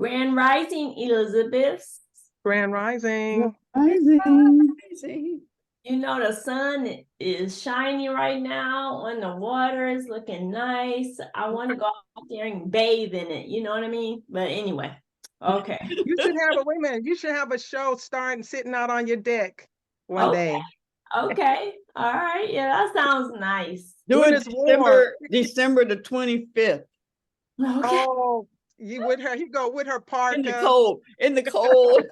Grand Rising, Elizabeth. Grand Rising. Rising. You know, the sun is shining right now and the water is looking nice. I want to go out there and bathe in it. You know what I mean? But anyway, okay. You should have wait a minute. You should have a show starting sitting out on your deck one day. Okay. All right. Yeah, that sounds nice. Do When it it's warm. December the 25th. Okay. Oh, you with her? He go with her In the parka. cold. In the cold.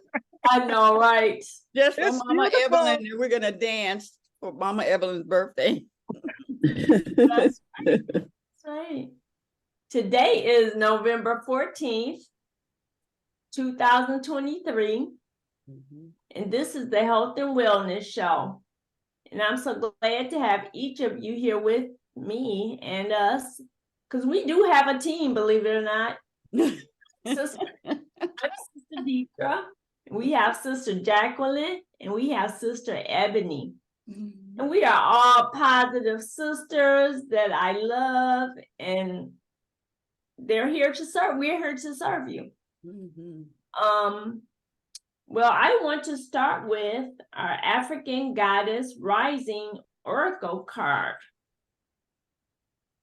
I know, right? Just for It's Mama beautiful. Evelyn, and we're gonna dance for Mama Evelyn's birthday. That's right. That's right. Today is November 14th, 2023. And this is the Health and Wellness Show. And I'm so glad to have each of you here with me and us, because we do have a team, believe it or not. I'm Sister Deitra, we have Sister Jacqueline, and we have Sister Ebony. And we are all positive sisters that I love, and they're here to serve. We're here to serve you. Well, I want to start with our African Goddess Rising Oracle card.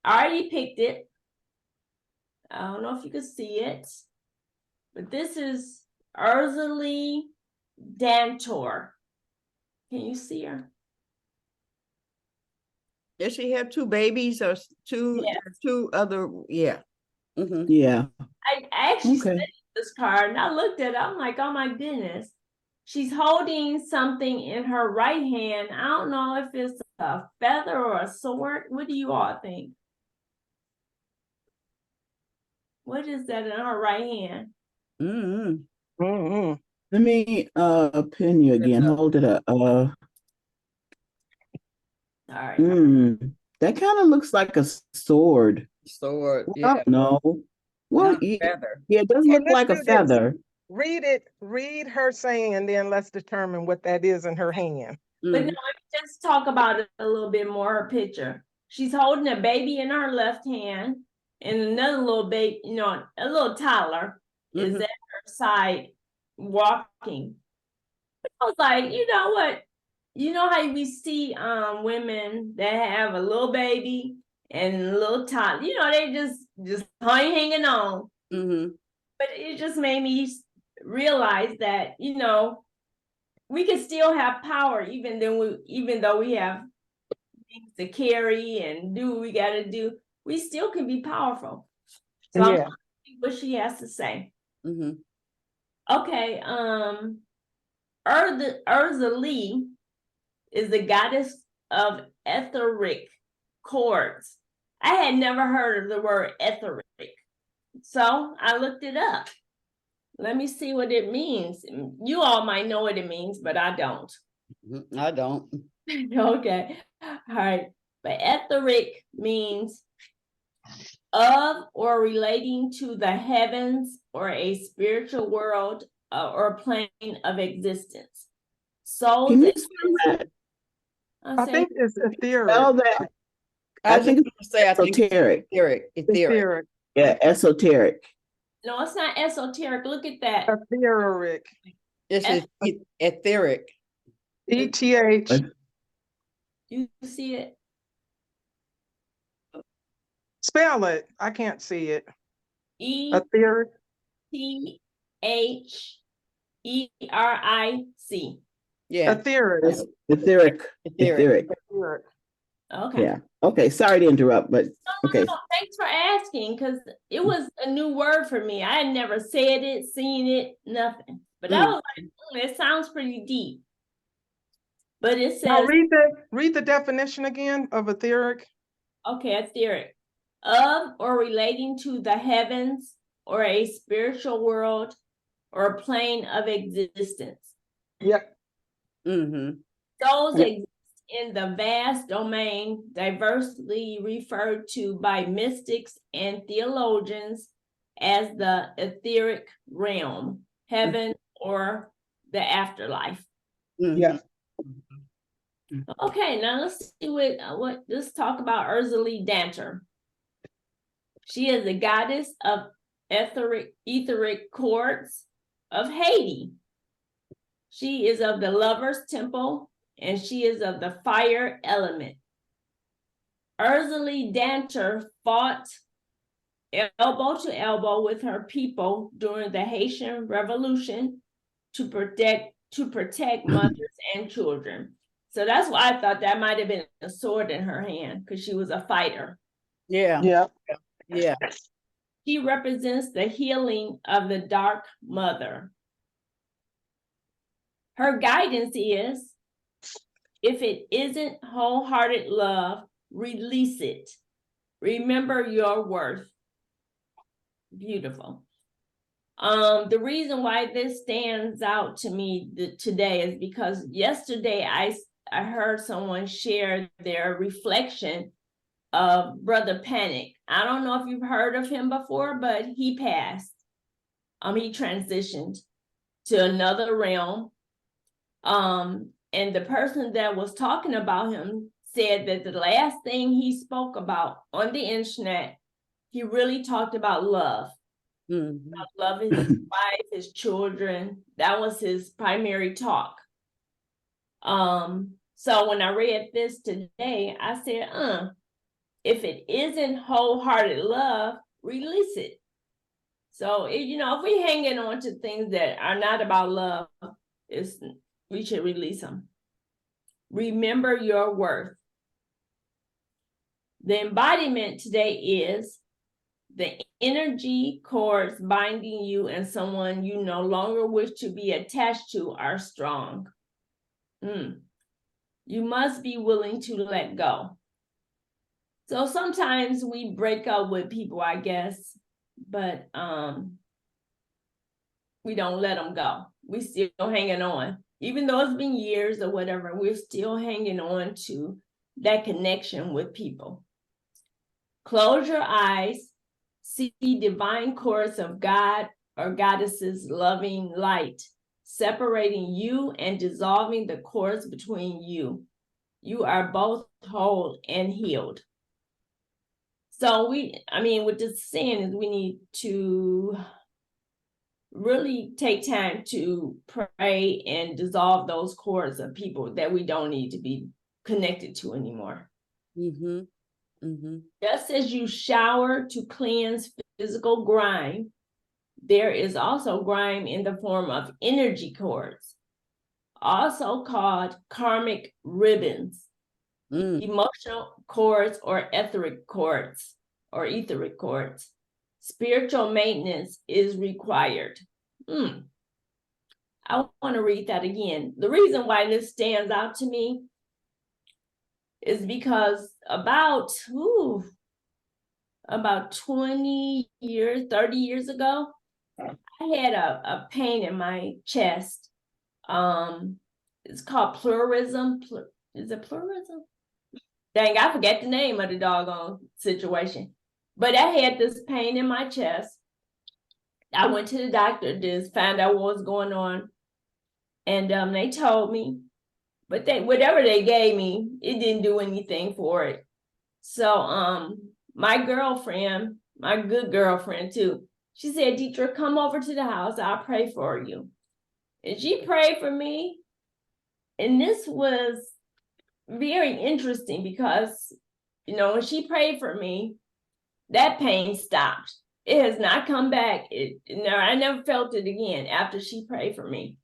I already picked it. I don't know if you can see it, but this is Ursula Dantor. Can you see her? Does she have two babies or two other? Yeah. Yeah. I actually studied this card and I looked at it. I'm like, oh my goodness. She's holding something in her right hand. I don't know if it's a feather or a sword. What do you all think? What is that in her right hand? Let me pin you again. Hold it up. All right. That kind of looks like a sword. Sword. Well, no. Well, feather. Yeah, it does Okay, look let's like do a this. feather. Read it. Read her saying, and then let's determine what that is in her hand. But no, let me just talk about it a little bit more, her picture. She's holding a baby in her left hand, and another little baby, you know, a little toddler is at her side walking. I was like, you know what? You know how we see women that have a little baby and a little toddler, you know, they just hanging on. But it just made me realize that, you know, we can still have power even though we have things to carry and do what we got to do. We still can be powerful. So I'm gonna see what she has to say. Okay, Ursula is the goddess of etheric cords. I had never heard of the word etheric, so I looked it up. Let me see what it means. You all might know what it means, but I don't. I don't. Okay. All right. But etheric means of or relating to the heavens or a spiritual world or plane of existence. So Can you spell that? I think it's etheric. Spell that. I think it's esoteric. Etheric. Yeah, esoteric. No, it's not esoteric. Look at that. Etheric. It's etheric. ETH. You see it? Spell it. I can't see it. Etheric. Yeah. Etheric. Etheric. Okay. Yeah. Okay. Sorry to interrupt, but okay. No, thanks for asking, because it was a new word for me. I had never said it, seen it, nothing. But I was like, it sounds pretty deep. But it says, now read the definition again of etheric. Okay, etheric. Of or relating to the heavens or a spiritual world or a plane of existence. Yep. Those exist in the vast domain diversely referred to by mystics and theologians as the etheric realm, heaven, or the afterlife. Yeah. Okay, now let's see let's talk about Ursula Dantor. She is the goddess of etheric courts of Haiti. She is of the lover's temple, and she is of the fire element. Ursula Danter fought elbow to elbow with her people during the Haitian Revolution to protect mothers and children. So that's why I thought that might have been a sword in her hand, because she was a fighter. Yeah, Yeah. yeah. She represents the healing of the dark mother. Her guidance is, if it isn't wholehearted love, release it. Remember your worth. Beautiful. The reason why this stands out to me today is because yesterday I heard someone share their reflection of Brother Panic. I don't know if you've heard of him before, but he passed. He transitioned to another realm. And the person that was talking about him said that the last thing he spoke about on the internet, he really talked about love. Mhm. About loving his wife, his children. That was his primary talk. So when I read this today, I said, if it isn't wholehearted love, release it. So, if we're hanging on to things that are not about love, we should release them. Remember your worth. The embodiment today is the energy cords binding you and someone you no longer wish to be attached to are strong. You must be willing to let go. So sometimes we break up with people, I guess, but we don't let them go. We still hanging on. Even though it's been years or whatever, we're still hanging on to that connection with people. Close your eyes, see divine chorus of God or goddesses loving light, separating you and dissolving the cords between you. You are both whole and healed. So what this is saying is we need to really take time to pray and dissolve those cords of people that we don't need to be connected to anymore. Mm-hmm. Mm-hmm. Just as you shower to cleanse physical grime, there is also grime in the form of energy cords, also called karmic ribbons, emotional cords, or etheric cords. Spiritual maintenance is required. I want to read that again. The reason why this stands out to me is because about 20 years, 30 years ago, I had a pain in my chest. It's called pleurism. Is it pleurism? Dang, I forget the name of the doggone situation. But I had this pain in my chest. I went to the doctor to find out what was going on. And they told me, but whatever they gave me, it didn't do anything for it. So my girlfriend, my good girlfriend too, she said, Deitra, come over to the house. I'll pray for you. And she prayed for me. And this was very interesting because, when she prayed for me, that pain stopped. It has not come back. I never felt it again after she prayed for me.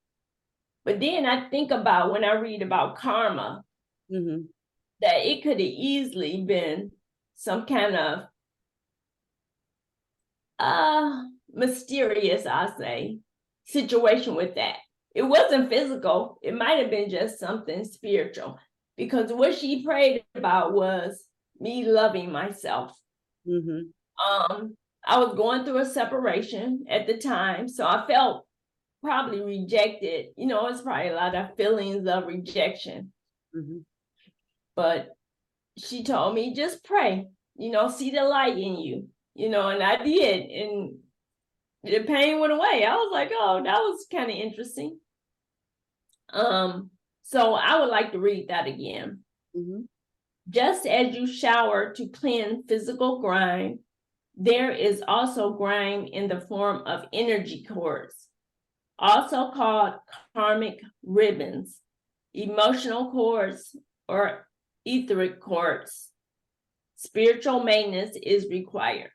But then I think about when I read about karma, that it could have easily been some kind of mysterious, I say, situation with that. It wasn't physical. It might have been just something spiritual, because what she prayed about was me loving myself. I was going through a separation at the time, so I felt probably rejected. It's probably a lot of feelings of rejection. But she told me, just pray, see the light in you, and I did, and the pain went away. I was like, oh, that was kind of interesting. So I would like to read that again. Just as you shower to cleanse physical grime, There is also grime in the form of energy cords, also called karmic ribbons, emotional cords, or etheric cords. Spiritual maintenance is required.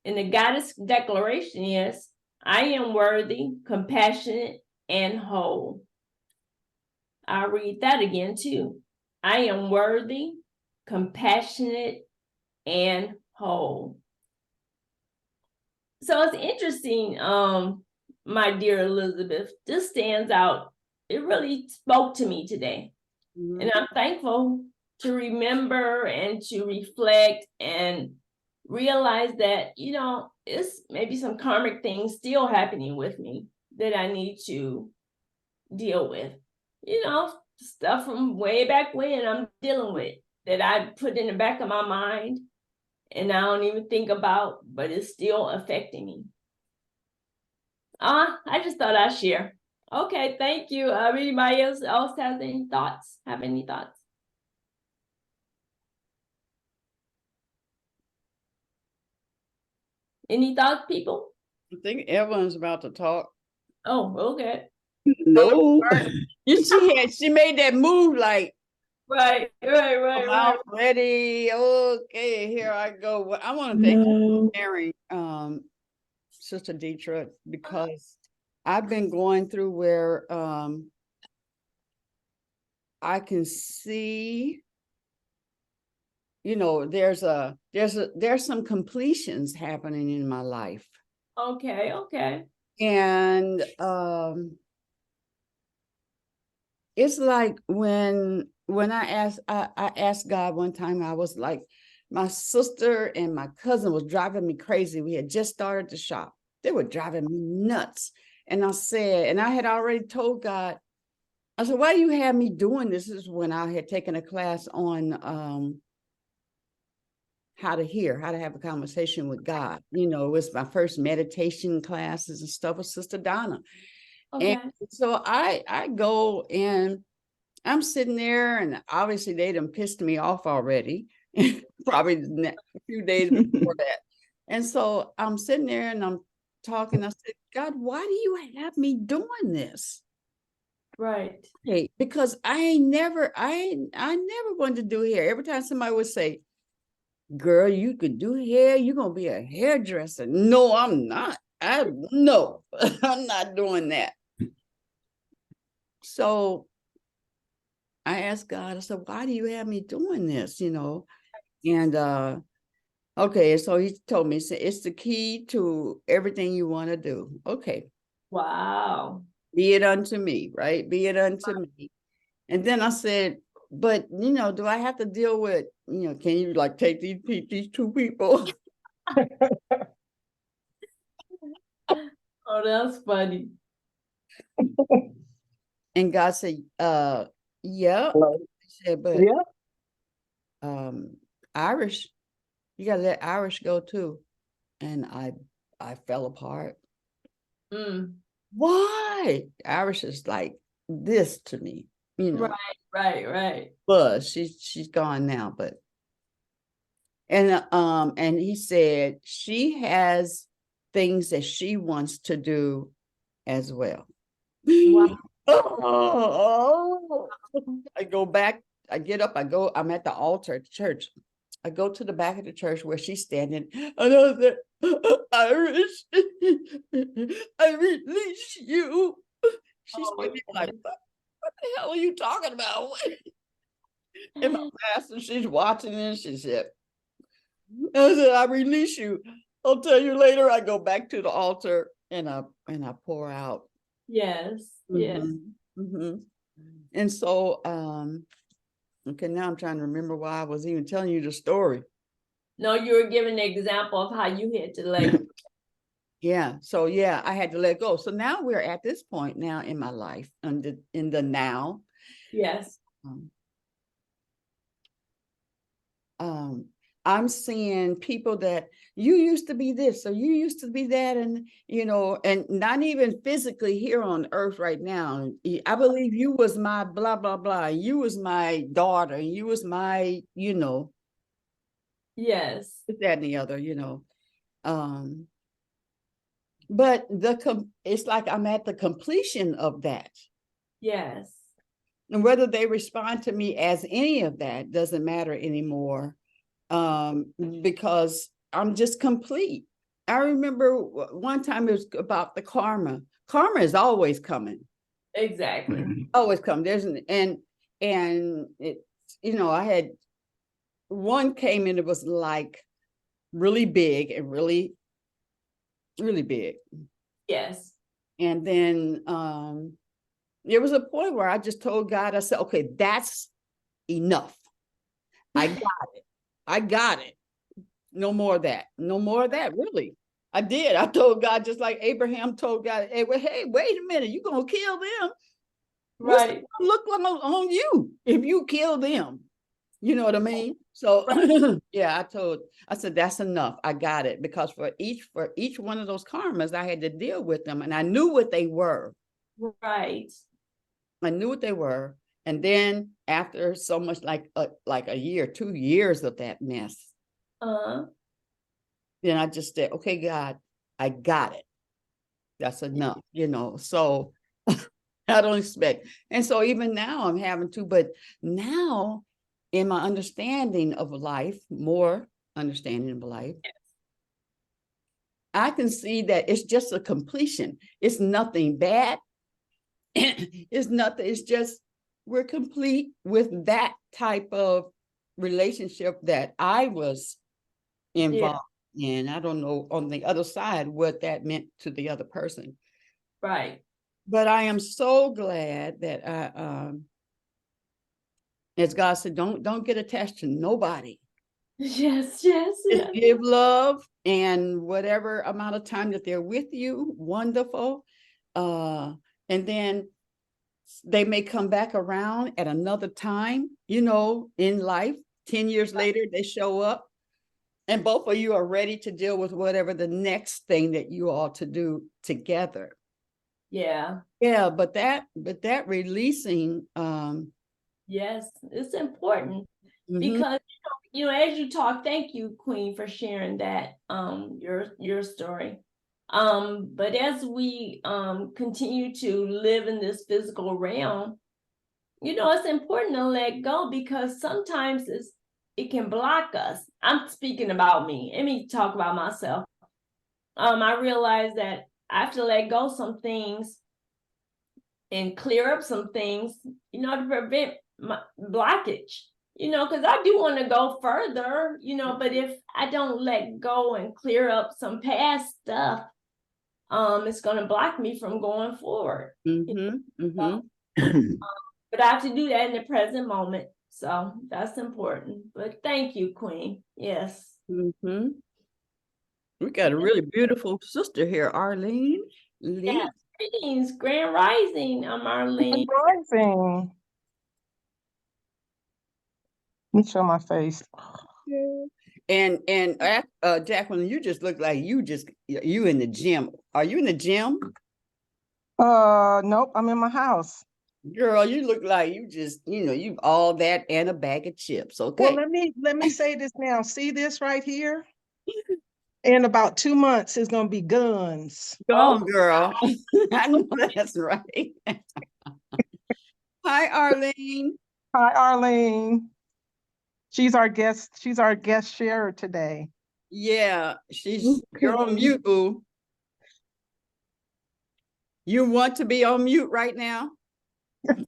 And the goddess declaration is, I am worthy, compassionate, and whole. I'll read that again too. I am worthy, compassionate, and whole. So it's interesting, my dear Elizabeth, this stands out. It really spoke to me today. Mhm. And I'm thankful to remember and to reflect and realize that, you know, it's maybe some karmic things still happening with me that I need to deal with. You know, stuff from way back when I'm dealing with that I put in the back of my mind and I don't even think about, but it's still affecting me. I just thought I'd share. Okay, thank you. Anybody else has any thoughts? Have any thoughts? Any thoughts, people? I think everyone's about to talk. Oh, okay. No. She made that move like, Right. I'm out ready. Okay, here I go. Well, I want to thank you No. for sharing, Sister Deitra, because I've been going through where I can see, you know, there's some completions happening in my life. Okay. And it's like when I asked God one time, I was like, my sister and my cousin was driving me crazy. We had just started the shop. They were driving me nuts. And I said, and I had already told God, I said, why do you have me doing this? This is when I had taken a class on how to have a conversation with God. You know, it was my first meditation classes and stuff with Sister Donna. Okay. And so I go and I'm sitting there, and obviously they done pissed me off already, probably a few days before that. And so I'm sitting there and I'm talking. I said, God, why do you have me doing this? Right. Hey, because I never wanted to do hair. Every time somebody would say, girl, you could do hair, you're gonna be a hairdresser. No, I'm not. No, I'm not doing that. So I asked God, I said, why do you have me doing this? You know, and okay, so he told me, it's the key to everything you want to do. Okay. Wow. Be it unto me, right? Be it unto me. And then I said, but, you know, do I have to deal with, you know, can you like take these two people? Oh, that's funny. And God said, yeah. Hello. He said, but Yeah. Irish, you gotta let Irish go too. And I fell apart. Mm. Why? Irish is like this to me, you know. Right. But she's gone now, but and he said she has things that she wants to do as well. Wow. Oh, I go back, I get up, I'm at the altar at the church. I go to the back of the church where she's standing. And I said, Irish, I release you. She's standing like, what the hell are you talking about? And my pastor, she's watching and she said, I release you. I'll tell you later. I go back to the altar and I pour out. Yes. And so okay, now I'm trying to remember why I was even telling you the story. No, you were giving an example of how you had to let Yeah. So yeah, I had to let go. So now we're at this point now in my life, in the now. Yes. I'm seeing people that you used to be this, or you used to be that, and you know, and not even physically here on earth right now. I believe you was my blah blah blah. You was my daughter. You was my, you know. Yes. This, that, and the other, but it's like I'm at the completion of that. Yes. And whether they respond to me as any of that doesn't matter anymore, because I'm just complete. I remember one time it was about the karma. Karma is always coming. Exactly. Always come. And it, I had one came in, it was like really big and really, really big. Yes. And then there was a point where I just told God, I said, okay, that's enough. I got it. I got it. No more of that. No more of that, really. I did. I told God, just like Abraham told God, hey, wait a minute, you're going to kill them. What's Right. look on you if you kill them? You know what I mean? So yeah, I said, that's enough. I got it. Because for each one of those karmas, I had to deal with them, and I knew what they were. Right. I knew what they were. And then after so much, like a year, 2 years of that mess, then I just said, okay, God, I got it. That's enough, So I don't expect. And so even now I'm having to, but now in my understanding of life, more understanding of life, I can see that it's just a completion. It's nothing bad. It's nothing. It's just we're complete with that type of relationship that I was involved in. I don't know on the other side what that meant to the other person. Right. But I am so glad that as God said, don't get attached to nobody. Yes, yes, Just yes. give love, and whatever amount of time that they're with you, wonderful. And then they may come back around at another time, in life. 10 years later, they show up, and both of you are ready to deal with whatever the next thing that you ought to do together. Yeah. Yeah, but that releasing, Yes, it's important mhm. because as you talk, thank you, Queen, for sharing that your story. But as we continue to live in this physical realm, it's important to let go, because sometimes it can block us. I'm speaking about me. Let me talk about myself. I realized that I have to let go some things and clear up some things, to prevent my blockage, because I do want to go further, but if I don't let go and clear up some past stuff, it's going to block me from going forward. So, but I have to do that in the present moment. So that's important. But thank you, Queen. Yes. We got a really beautiful sister here, Arlene. Yes. Greetings, Grand Rising. I'm Arlene. Rising. Let me show my face. And Jacqueline, you just look like you in the gym. Are you in the gym? Nope, I'm in my house. Girl, you look like you just, you all that and a bag of chips. Okay. Well, let me say this now. See this right here? In about 2 months, it's gonna be guns. Go on, girl. I know that's right. Hi, Arlene. Hi, Arlene. She's our guest sharer today. Yeah, you're on mute, boo. You want to be on mute right now?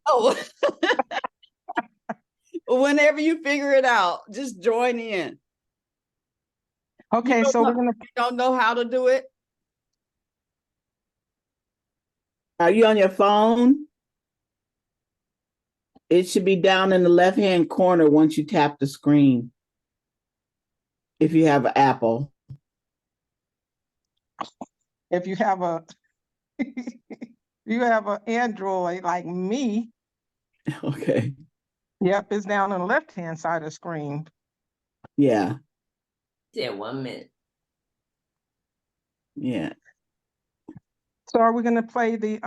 Oh, whenever you figure it out, just join in. Okay, so we're gonna. You don't know how to do it? Are you on your phone? It should be down in the left-hand corner once you tap the screen. If you have an Apple. If you have a you have an Android like me. Okay. Yep, it's down on the left-hand side of the screen. Yeah. Yeah, 1 minute. Yeah. So are we gonna play the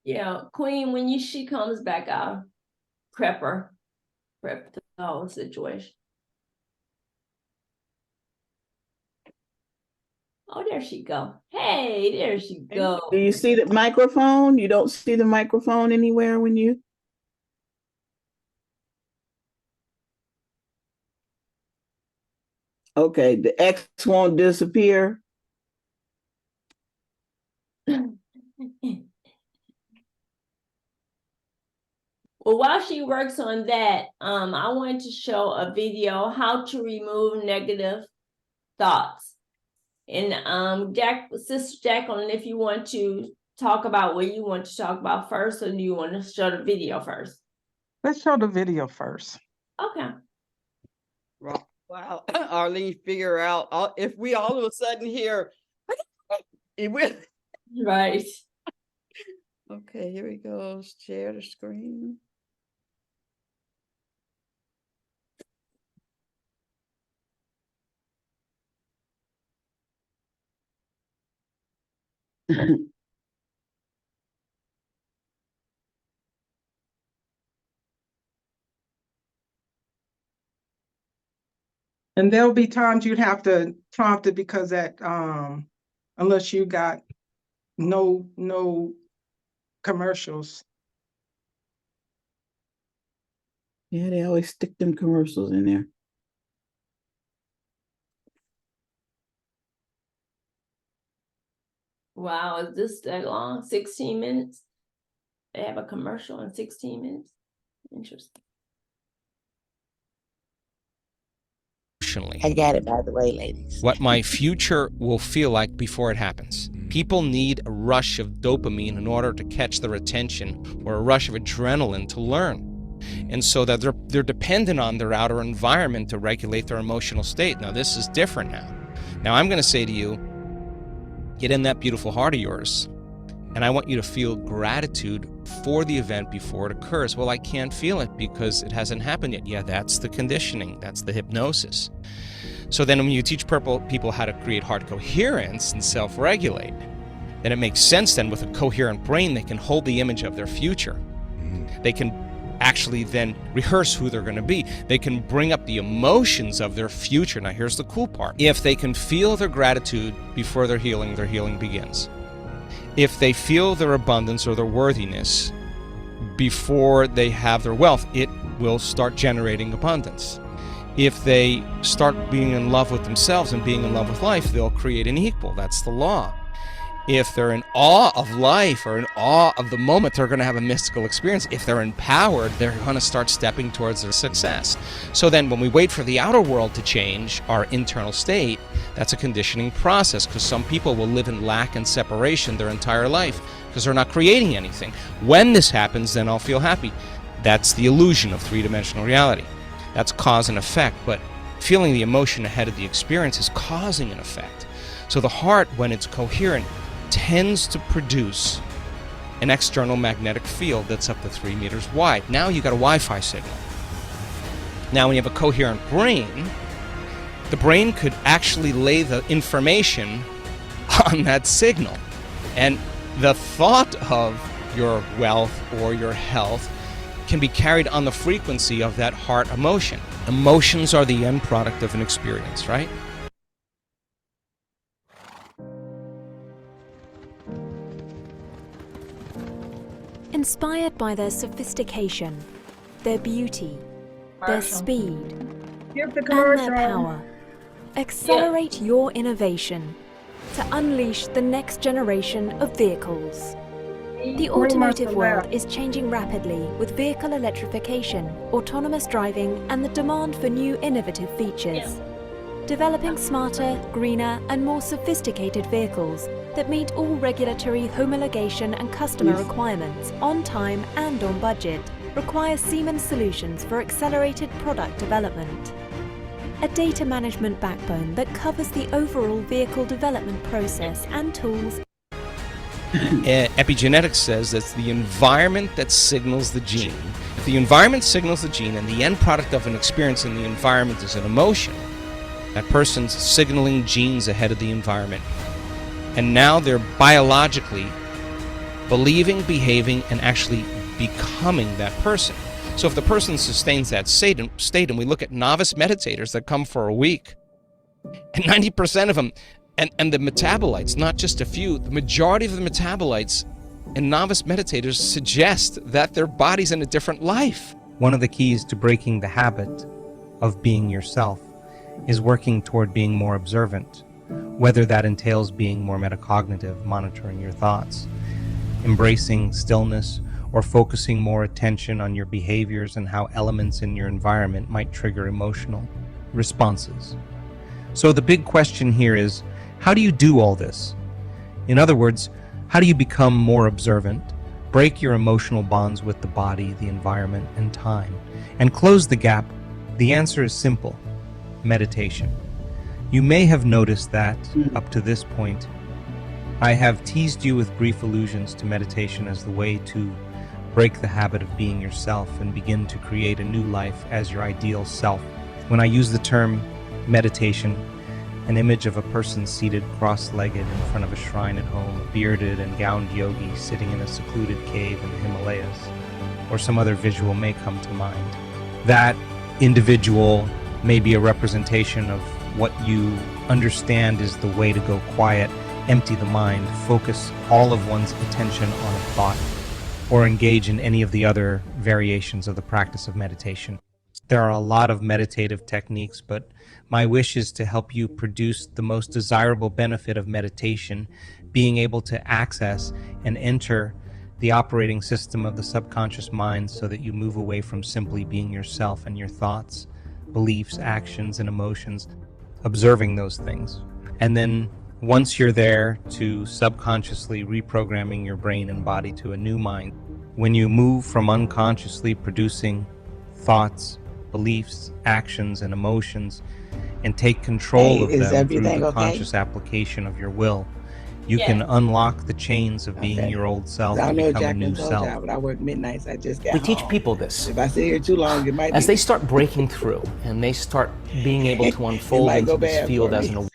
Yeah, Queen, when she comes back, I'll prep the whole situation. Oh, there she go. Hey, there she go. Do you see the microphone? You don't see the microphone anywhere when you? Okay, the X won't disappear. Well, while she works on that, I wanted to show a video how to remove negative thoughts. And Sister Jacqueline, if you want to talk about what you want to talk about first, or do you want to show the video first? Let's show the video first. Okay. Wow, Arlene, figure out if we all of a sudden hear it will. Right. Okay, here we go. Share the screen. And there'll be times you'd have to prompt it because that unless you got no commercials. Yeah, they always stick them commercials in there. Wow, is this that long? 16 minutes? They have a commercial in 16 minutes? Interesting. I got it, by the way, ladies. What my future will feel like before it happens. People need a rush of dopamine in order to catch their attention, or a rush of adrenaline to learn. And so that they're dependent on their outer environment to regulate their emotional state. Now, this is different now. Now, I'm going to say to you, get in that beautiful heart of yours, and I want you to feel gratitude for the event before it occurs. Well, I can't feel it because it hasn't happened yet. Yeah, that's the conditioning. That's the hypnosis. So then when you teach people how to create heart coherence and self-regulate, then it makes sense then with a coherent brain, they can hold the image of their future. They can actually then rehearse who they're going to be. They can bring up the emotions of their future. Now, here's the cool part. If they can feel their gratitude before their healing begins. If they feel their abundance or their worthiness before they have their wealth, it will start generating abundance. If they start being in love with themselves and being in love with life, they'll create an equal. That's the law. If they're in awe of life or in awe of the moment, they're going to have a mystical experience. If they're empowered, they're going to start stepping towards their success. So then when we wait for the outer world to change our internal state, that's a conditioning process, because some people will live in lack and separation their entire life because they're not creating anything. When this happens, then I'll feel happy. That's the illusion of three-dimensional reality. That's cause and effect, but feeling the emotion ahead of the experience is causing an effect. So the heart, when it's coherent, tends to produce an external magnetic field that's up to 3 meters wide. Now you got a Wi-Fi signal. Now when you have a coherent brain, the brain could actually lay the information on that signal. And the thought of your wealth or your health can be carried on the frequency of that heart emotion. Emotions are the end product of an experience, right? Inspired by their sophistication, their beauty, their speed, Give the and commercial. their power, accelerate your innovation to unleash the next generation of vehicles. The automotive world is changing rapidly with vehicle electrification, autonomous driving, and the demand for new innovative features. Developing smarter, greener, and more sophisticated vehicles that meet all regulatory homologation and customer requirements on time and on budget requires Siemens solutions for accelerated product development. A data management backbone that covers the overall vehicle development process and tools. Epigenetics says it's the environment that signals the gene. If the environment signals the gene and the end product of an experience in the environment is an emotion, that person's signaling genes ahead of the environment. And now they're biologically believing, behaving, and actually becoming that person. So if the person sustains that state, and we look at novice meditators that come for a week, and 90% of them And the metabolites, not just a few, the majority of the metabolites in novice meditators suggest that their body's in a different life. One of the keys to breaking the habit of being yourself is working toward being more observant, whether that entails being more metacognitive, monitoring your thoughts, embracing stillness, or focusing more attention on your behaviors and how elements in your environment might trigger emotional responses. So the big question here is, how do you do all this? In other words, how do you become more observant, break your emotional bonds with the body, the environment, and time, and close the gap? The answer is simple: meditation. You may have noticed that, up to this point, I have teased you with brief allusions to meditation as the way to break the habit of being yourself and begin to create a new life as your ideal self. When I use the term meditation, an image of a person seated cross-legged in front of a shrine at home, a bearded and gowned yogi sitting in a secluded cave in the Himalayas, or some other visual may come to mind. That individual may be a representation of what you understand is the way to go quiet, empty the mind, focus all of one's attention on a thought, or engage in any of the other variations of the practice of meditation. There are a lot of meditative techniques, but my wish is to help you produce the most desirable benefit of meditation, being able to access and enter the operating system of the subconscious mind so that you move away from simply being yourself and your thoughts, beliefs, actions, and emotions, observing those things. And then once you're there, to subconsciously reprogramming your brain and body to a new mind. When you move from unconsciously producing thoughts, beliefs, actions, and emotions, and take control of them through the conscious application of your will, you can unlock the chains of being your old self and become a new self. But I work midnights. I just got We teach people this. If I stay here too long, it might As they start breaking through and they start being able to unfold into this field as an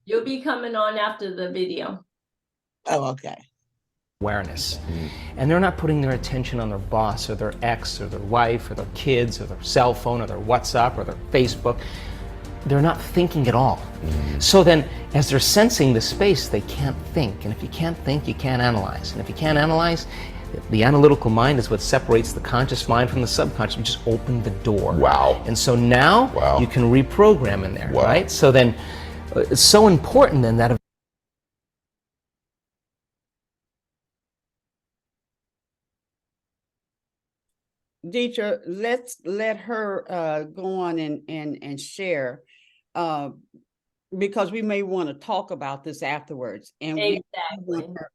You'll be coming on after the video. Oh, okay. awareness. And they're not putting their attention on their boss or their ex or their wife or their kids or their cell phone or their WhatsApp or their Facebook. They're not thinking at all. So then, as they're sensing the space, they can't think. And if you can't think, you can't analyze. And if you can't analyze, the analytical mind is what separates the conscious mind from the subconscious. We just open the door. Wow. And so now you can reprogram in there, right? So then, it's so important then that Deitra, let's let her go on and share, because we may want to talk about this afterwards, and we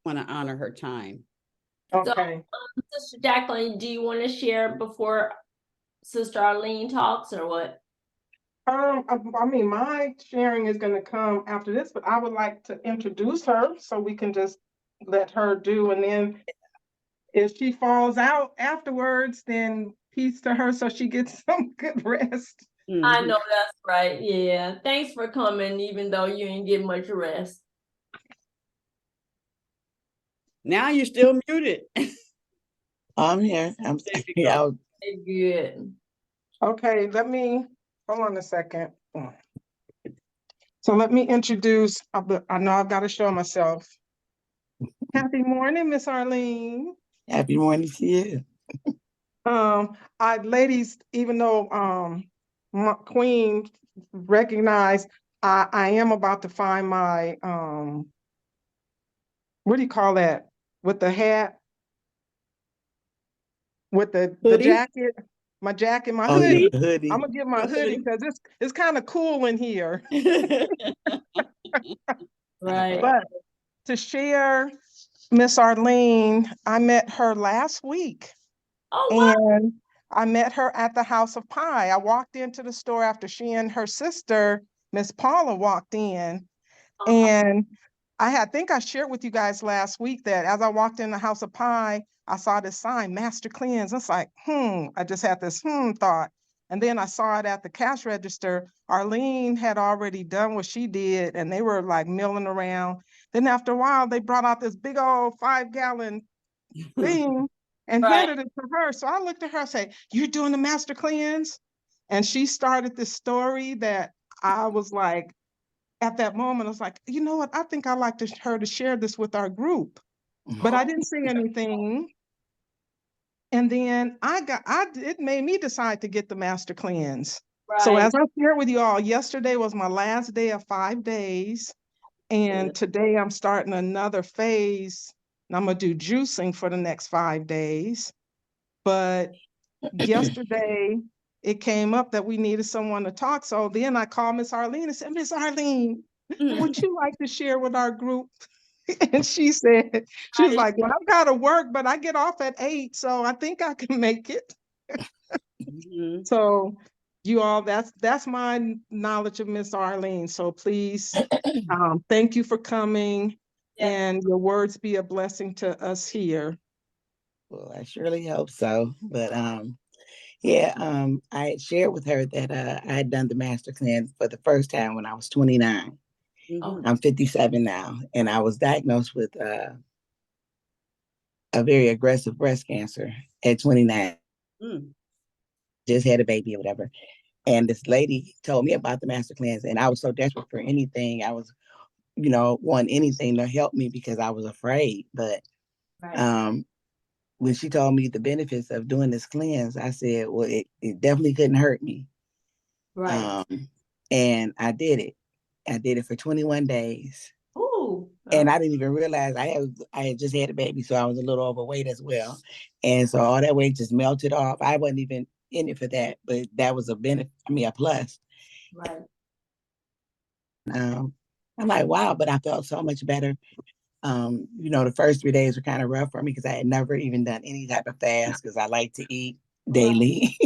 want to honor her time. Okay. So, Sister Jacqueline, do you want to share before Sister Arlene talks, or what? I mean, my sharing is going to come after this, but I would like to introduce her so we can just let her do, and then if she falls out afterwards, then peace to her so she gets some good rest. I know that's right. Yeah. Thanks for coming, even though you didn't get much rest. Now you're still muted. I'm here. I'm Good. Okay, hold on a second. So let me introduce, I know I've got to show myself. Happy morning, Miss Arlene. Happy morning to you. Ladies, even though my Queen recognized, I am about to find my what do you call that? With the hat, with the jacket, my jacket, my hoodie. Yeah, hoodie. I'm gonna get my hoodie because it's kind of cool in here. Right. But to share, Miss Arlene, I met her last week. Oh, wow. And I met her at the House of Pie. I walked into the store after she and her sister, Miss Paula, walked in. And I think I shared with you guys last week that as I walked in the House of Pie, I saw this sign, Master Cleanse. It's like, I just had this thought. And then I saw it at the cash register. Arlene had already done what she did, and they were like milling around. Then after a while, they brought out this big old 5-gallon thing and handed it to her. So I looked at her and said, "You're doing the Master Cleanse?" And she started this story that I was like, at that moment, I was like, you know what? I think I'd like her to share this with our group, but I didn't say anything. And then it made me decide to get the master cleanse. So Right. as I shared with you all, yesterday was my last day of 5 days. And today I'm starting another phase. And I'm going to do juicing for the next 5 days. But yesterday it came up that we needed someone to talk. So then I called Miss Arlene and said, Miss Arlene, would you like to share with our group? And she said, she was like, well, I've got to work, but I get off at 8, so I think I can make it. So you all, that's my knowledge of Miss Arlene. So please, thank you for coming, and your words be a blessing to us here. Well, I surely hope so. But yeah, I had shared with her that I had done the master cleanse for the first time when I was 29. I'm 57 now, and I was diagnosed with a very aggressive breast cancer at 29. Just had a baby or whatever. And this lady told me about the master cleanse, and I was so desperate for anything. I was, want anything to help me because I was afraid. But when she told me the benefits of doing this cleanse, I said, well, it definitely couldn't hurt me. Right. And I did it. I did it for 21 days. Ooh. And I didn't even realize I had just had a baby, so I was a little overweight as well. And so all that weight just melted off. I wasn't even in it for that, but that was a benefit, a plus. Right. I'm like, wow, but I felt so much better. The first 3 days were kind of rough for me because I had never even done any type of fast because I like to eat daily.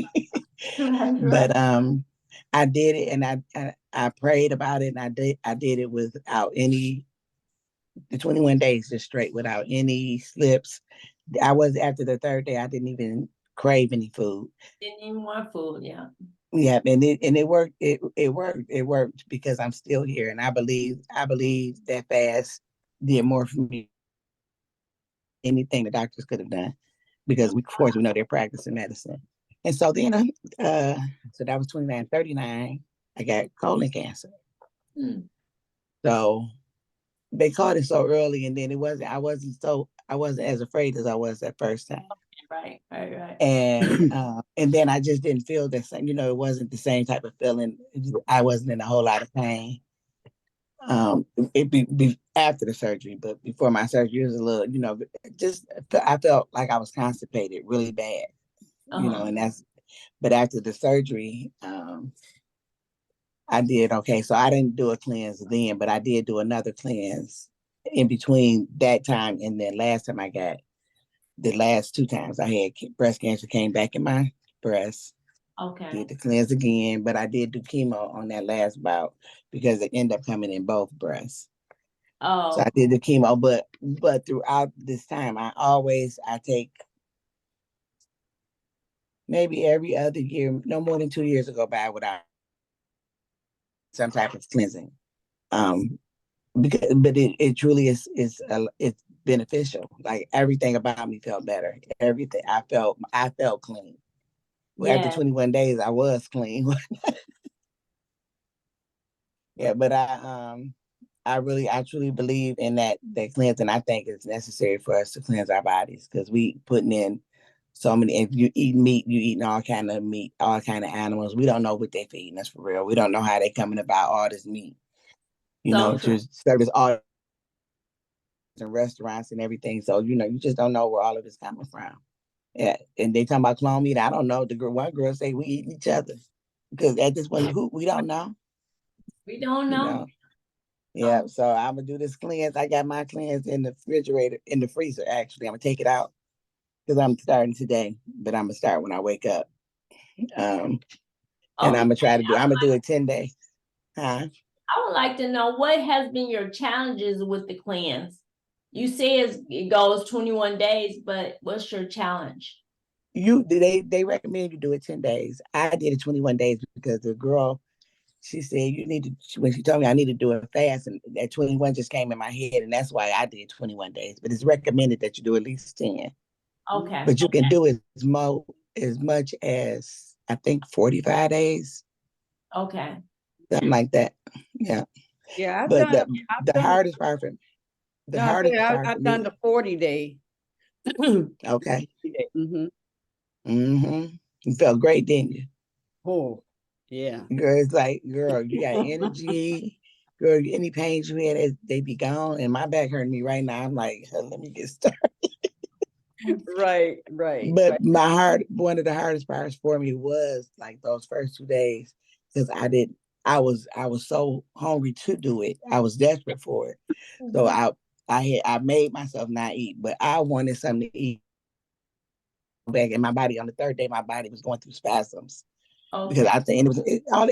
But I did it, and I prayed about it, and I did it without the 21 days just straight without any slips. After the third day, I didn't even crave any food. Didn't even want food, yeah. Yeah, and it worked. It worked because I'm still here, and I believe that fast did more for me than anything the doctors could have done, because of course we know they're practicing medicine. And so then, so that was 29, 39. I got colon cancer. So they caught it so early, and then I wasn't as afraid as I was that first time. Right. And then I just didn't feel the same. It wasn't the same type of feeling. I wasn't in a whole lot of pain. It be after the surgery, but before my surgery, it was a little, I felt like I was constipated really bad. But after the surgery, I did okay. So I didn't do a cleanse then, but I did do another cleanse in between that time and then last time I got. The last 2 times I had breast cancer came back in my breast. Okay. Did the cleanse again, but I did do chemo on that last bout because it ended up coming in both breasts. Oh. So I did the chemo, but throughout this time, I take maybe every other year, no more than 2 years to go by without some type of cleansing. But it truly is it's beneficial. Like everything about me felt better. Everything I felt clean. Well, after 21 days, I was clean. Yeah, but I truly believe in that cleansing. I think it's necessary for us to cleanse our bodies because we putting in so many. If you eat meat, you eating all kind of meat, all kind of animals. We don't know what they're feeding us for real. We don't know how they coming about all this meat. To service all and restaurants and everything. So, you just don't know where all of this coming from. Yeah. And they talking about clone meat. I don't know. One girl say we eat each other. Because at this point, we don't know. We don't know. Yeah. So I'm gonna do this cleanse. I got my cleanse in the refrigerator, in the freezer, actually. I'm gonna take it out because I'm starting today, but I'm gonna start when I wake up. And I'm gonna do it 10 days. Huh? I would like to know what has been your challenges with the cleanse. You say it goes 21 days, but what's your challenge? They recommend you do it 10 days. I did it 21 days because the girl, she said when she told me I need to do it fast, and that 21 just came in my head, and that's why I did 21 days. But it's recommended that you do at least 10. Okay. But you can do it as much as I think 45 days. Okay. Something like that. Yeah. Yeah, But I've the done, hardest part for the no, I hardest said part for I've done me. the 40-day. Okay. Mm-hmm. You felt great, didn't you? Oh, yeah. Girl, it's like, girl, you got energy. Girl, any pains you had, they be gone. And my back hurting me right now. I'm like, let me get started. Right, right, But right. one of the hardest parts for me was like those first 2 days, because I was so hungry to do it. I was desperate for it. So I made myself not eat, but I wanted something to eat back in my body. On the third day, my body was going through spasms because Okay. I think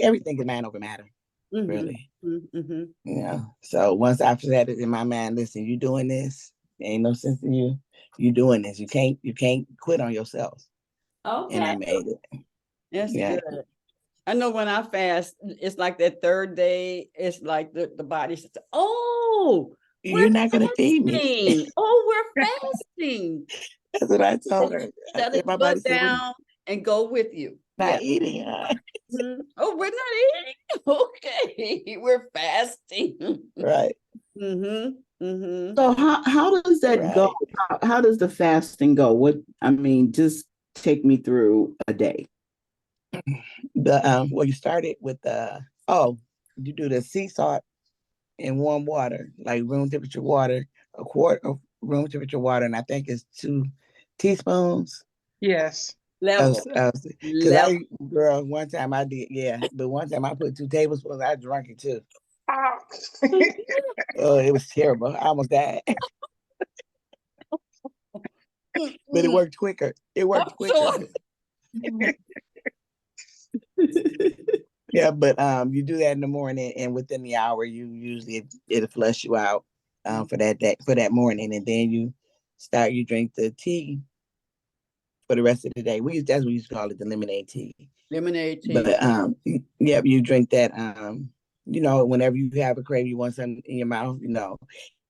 everything is mind over matter, really. Mm-hmm. You know. So once I set it in my mind, listen, you doing this, there ain't no sense in you doing this. You can't quit on yourself. And I Okay. made it. That's Yeah. good. I know when I fast, it's like that third day, it's like the body says, oh, we're You're not gonna feed me. fasting. Oh, we're fasting. That's what I told her. I Shut said, it my body butt said, we're down and go with you. not Yeah. eating. Huh? Mhm. Oh, we're not eating. Okay, we're fasting. Right. So how does that go? Right. How does the fasting go? Just take me through a day. You started with you do the sea salt in warm water, like room temperature water, a quart of room temperature water, and I think it's 2 teaspoons. Yes. Level. Because girl, one time I did, yeah, but one time I put 2 tablespoons, I drank it too. Ah. Oh, it was terrible. I almost died. But it worked quicker. It worked quicker. Sure. Yeah, but you do that in the morning, and within the hour, it'll flush you out for that morning, and then you drink the tea for the rest of the day. That's what we used to call it, the lemonade tea. Lemonade tea. But yeah, you drink that whenever you have a craving, you want something in your mouth,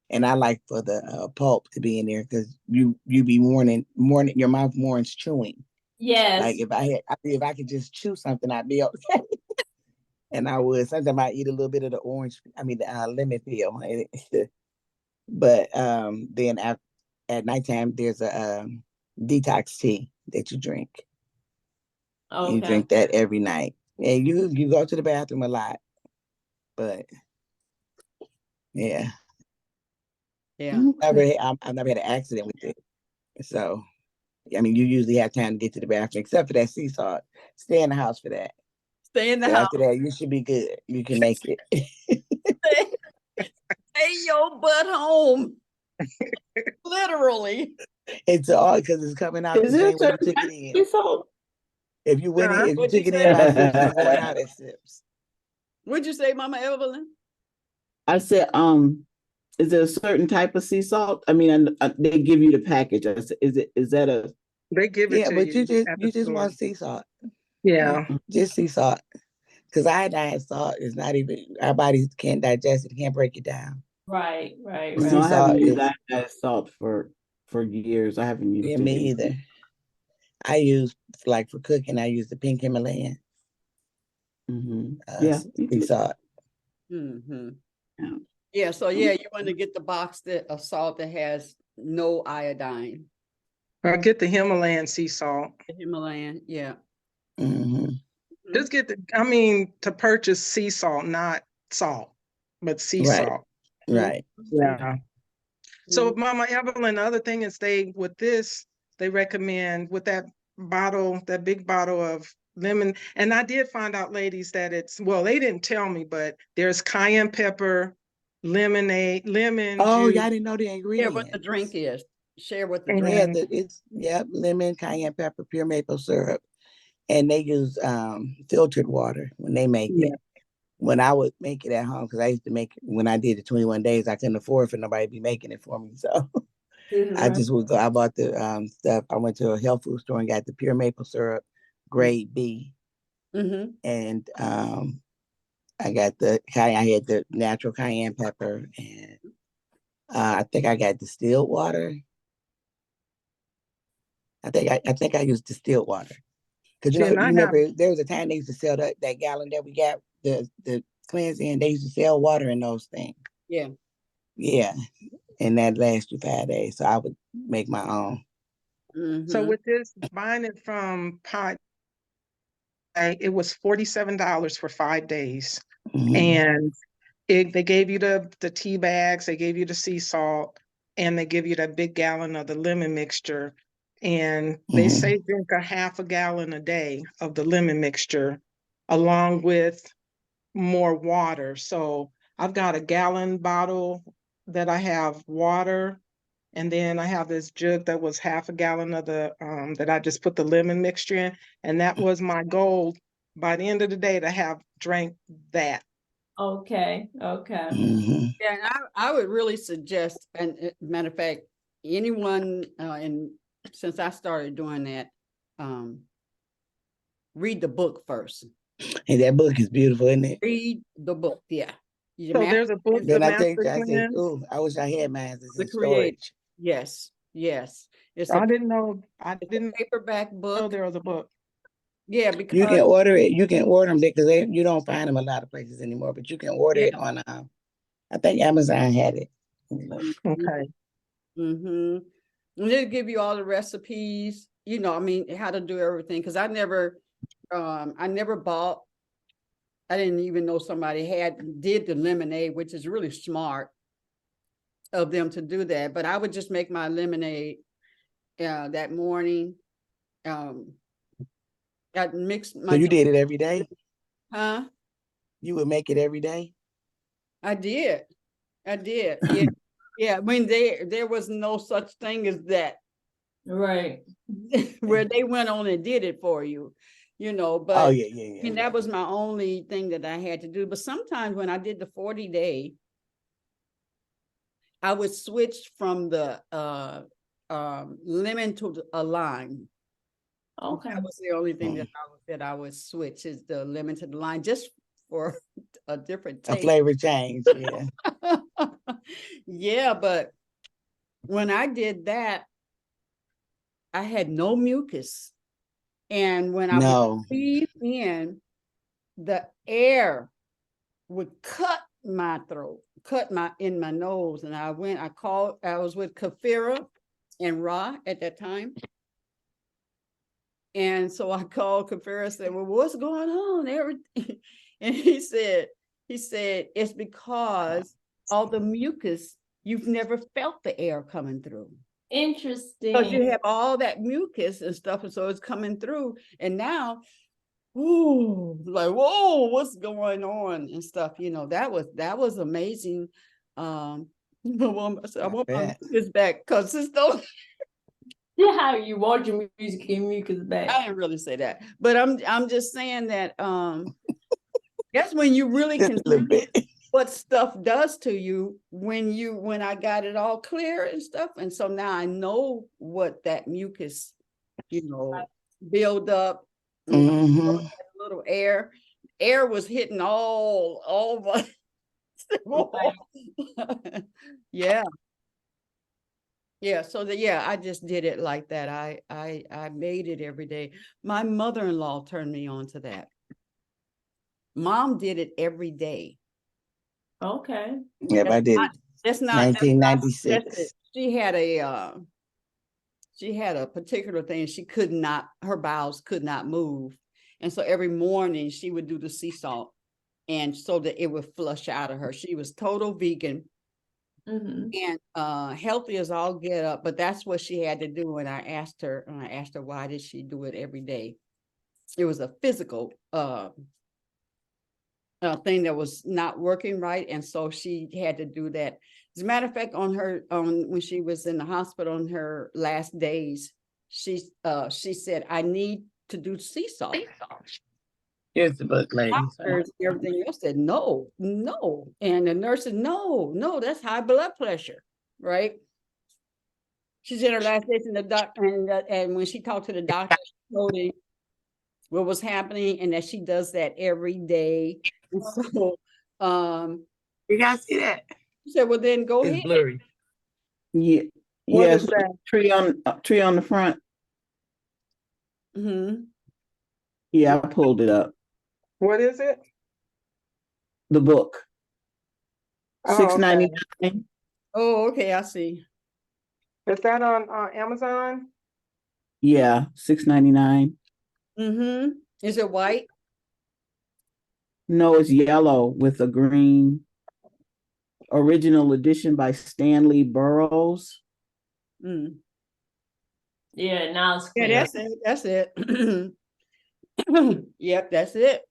And I like for the pulp to be in there because you be morning your mouth mourns chewing. Like Yes. if I could just chew something, I'd be okay. And I would. Sometimes I eat a little bit of the lemon peel. But then at nighttime, there's a detox tea that you drink. You Okay. drink that every night. And you go to the bathroom a lot. But yeah. Yeah. I've never had an accident with it. So, you usually have time to get to the bathroom, except for that sea salt. Stay in the house for that. Stay in the But house. after that, you should be good. You can make it. Stay your butt home. Literally. It's all because it's coming out Is the there same a way you certain took type it of in. salt? If you What'd you took it say? in by sips, it's going out as sips. What'd you say, Mama Evelyn? I said, is there a certain type of sea salt? They give you the package. I said, is that a? They give it Yeah, to but you at the you just store. want sea salt. Yeah. Just sea salt. Because iodine salt is not even, our bodies can't digest it, can't break it down. Right. Sea I haven't salt used is, that salt for years. I haven't used yeah, it me anymore. either. I use, like for cooking, I use the pink Himalayan Yeah, sea salt. Yeah, so you want to get the box of salt that has no iodine. Or get the Himalayan sea salt. The Himalayan, yeah. Just get to purchase sea salt, not salt, but sea Right. salt. Right. Yeah. So Mama Evelyn, the other thing is they recommend with that big bottle of lemon. And I did find out, ladies, that they didn't tell me, but there's cayenne pepper, lemon Oh, juice. y'all didn't know the Share ingredients. what the drink is. Share what the drink is. Lemon, cayenne pepper, pure maple syrup. And they use filtered water when they make it. When I would make it at home, because I used to make it when I did the 21 days, I couldn't afford for nobody to be making it for me. So I just would go. I bought the stuff. I went to a health food store and got the pure maple syrup, grade B, and I got I had the natural cayenne pepper, and I think I got distilled water. I think I used distilled water because there was a time they used to sell that gallon that we got the cleansing. They used to sell water in those things. Yeah. Yeah. And that lasts you 5 days. So I would make my own. So Mhm. with this, buying it from Pot, it was $47 for 5 days. Mhm. And they gave you the tea bags, they gave you the sea salt, and they give you that big gallon of the lemon mixture. And they Mhm. say drink a half a gallon a day of the lemon mixture along with more water. So I've got a gallon bottle that I have water, and then I have this jug that was half a gallon of the that I just put the lemon mixture in, and that was my goal by the end of the day to have drank that. Okay, okay. Mhm. Yeah, and I would really suggest, and matter of fact, anyone, and since I started doing that, read the book first. And that book is beautiful, isn't it? Read the book, yeah. So there's a book, Then The I think Master I said, Cleanse. "Oh, I wish I had mine. It's The in Creator. storage." Yes, yes. It's I a didn't know paperback know book. there was a book. Yeah, You because can order it. You can order them because you don't find them a lot of places anymore. But you can order yeah. it on. I think Amazon had it. Okay. Mm-hmm. And they'll give you all the recipes, I mean, how to do everything. Because I never bought. I didn't even know somebody did the lemonade, which is really smart of them to do that. But I would just make my lemonade that morning. I'd mix my. So you did it every day? Huh? You would make it every day? I did. Yeah. Yeah. I mean, there was no such thing as that. Right. Where they went on and did it for you, but Oh yeah, I mean, that was my only thing that I had to do. But sometimes when I did the 40-day, I would switch from the lemon to a lime. Okay. That was the only thing that I would switch, is the lemon to the lime, just for a different a taste. flavor change. Yeah. Yeah, but when I did that, I had no mucus. And when I would breathe in, the air would cut my throat, in my nose. And I was with Kafira and Ra at that time. And so I called Kafira and said, well, what's going on? Everything. And he said, it's because all the mucus, you've never felt the air coming through. Interesting. Because you have all that mucus and stuff, and so it's coming through. And now, like, whoa, what's going on and stuff? That was amazing. I want my mucus back, because it's those. Yeah, how you want your music and mucus back. I didn't really say that, but I'm just saying that that's when you really can see what stuff does to you when I got it all clear and stuff. And so now I know what that mucus, build up. Mm-hmm. Little air was hitting all my yeah. So I just did it like that. I made it every day. My mother-in-law turned me on to that. Mom did it every day. Okay. Yep, I did it. That's not 1996. She had a particular thing. Her bowels could not move. And so every morning she would do the sea salt, and so that it would flush out of her. She was total vegan. Mm-hmm. And healthy as all get up, but that's what she had to do. And I asked her why did she do it every day. It was a physical thing that was not working right, and so she had to do that. As a matter of fact, when she was in the hospital on her last days, she said, I need to do sea salt. Here's the book, ladies. Everything else said no. And the nurse said, no, that's high blood pressure, right? She's in her last days in the doctor, and when she talked to the doctor, she told him what was happening and that she does that every day. And so you guys see that? She said, well, then go ahead. Blurry. Yeah. What Yes. is that? Tree on the front. Mm-hmm. Yeah, I pulled it up. What is it? The book. Oh, okay. $6.99. Oh, okay, I see. Is that on Amazon? Yeah, $6.99. Mm-hmm. Is it white? No, it's yellow with a green. Original edition by Stanley Burroughs. Mm. Yeah, now it's Yeah, clear. that's it. That's it. Yep, that's it.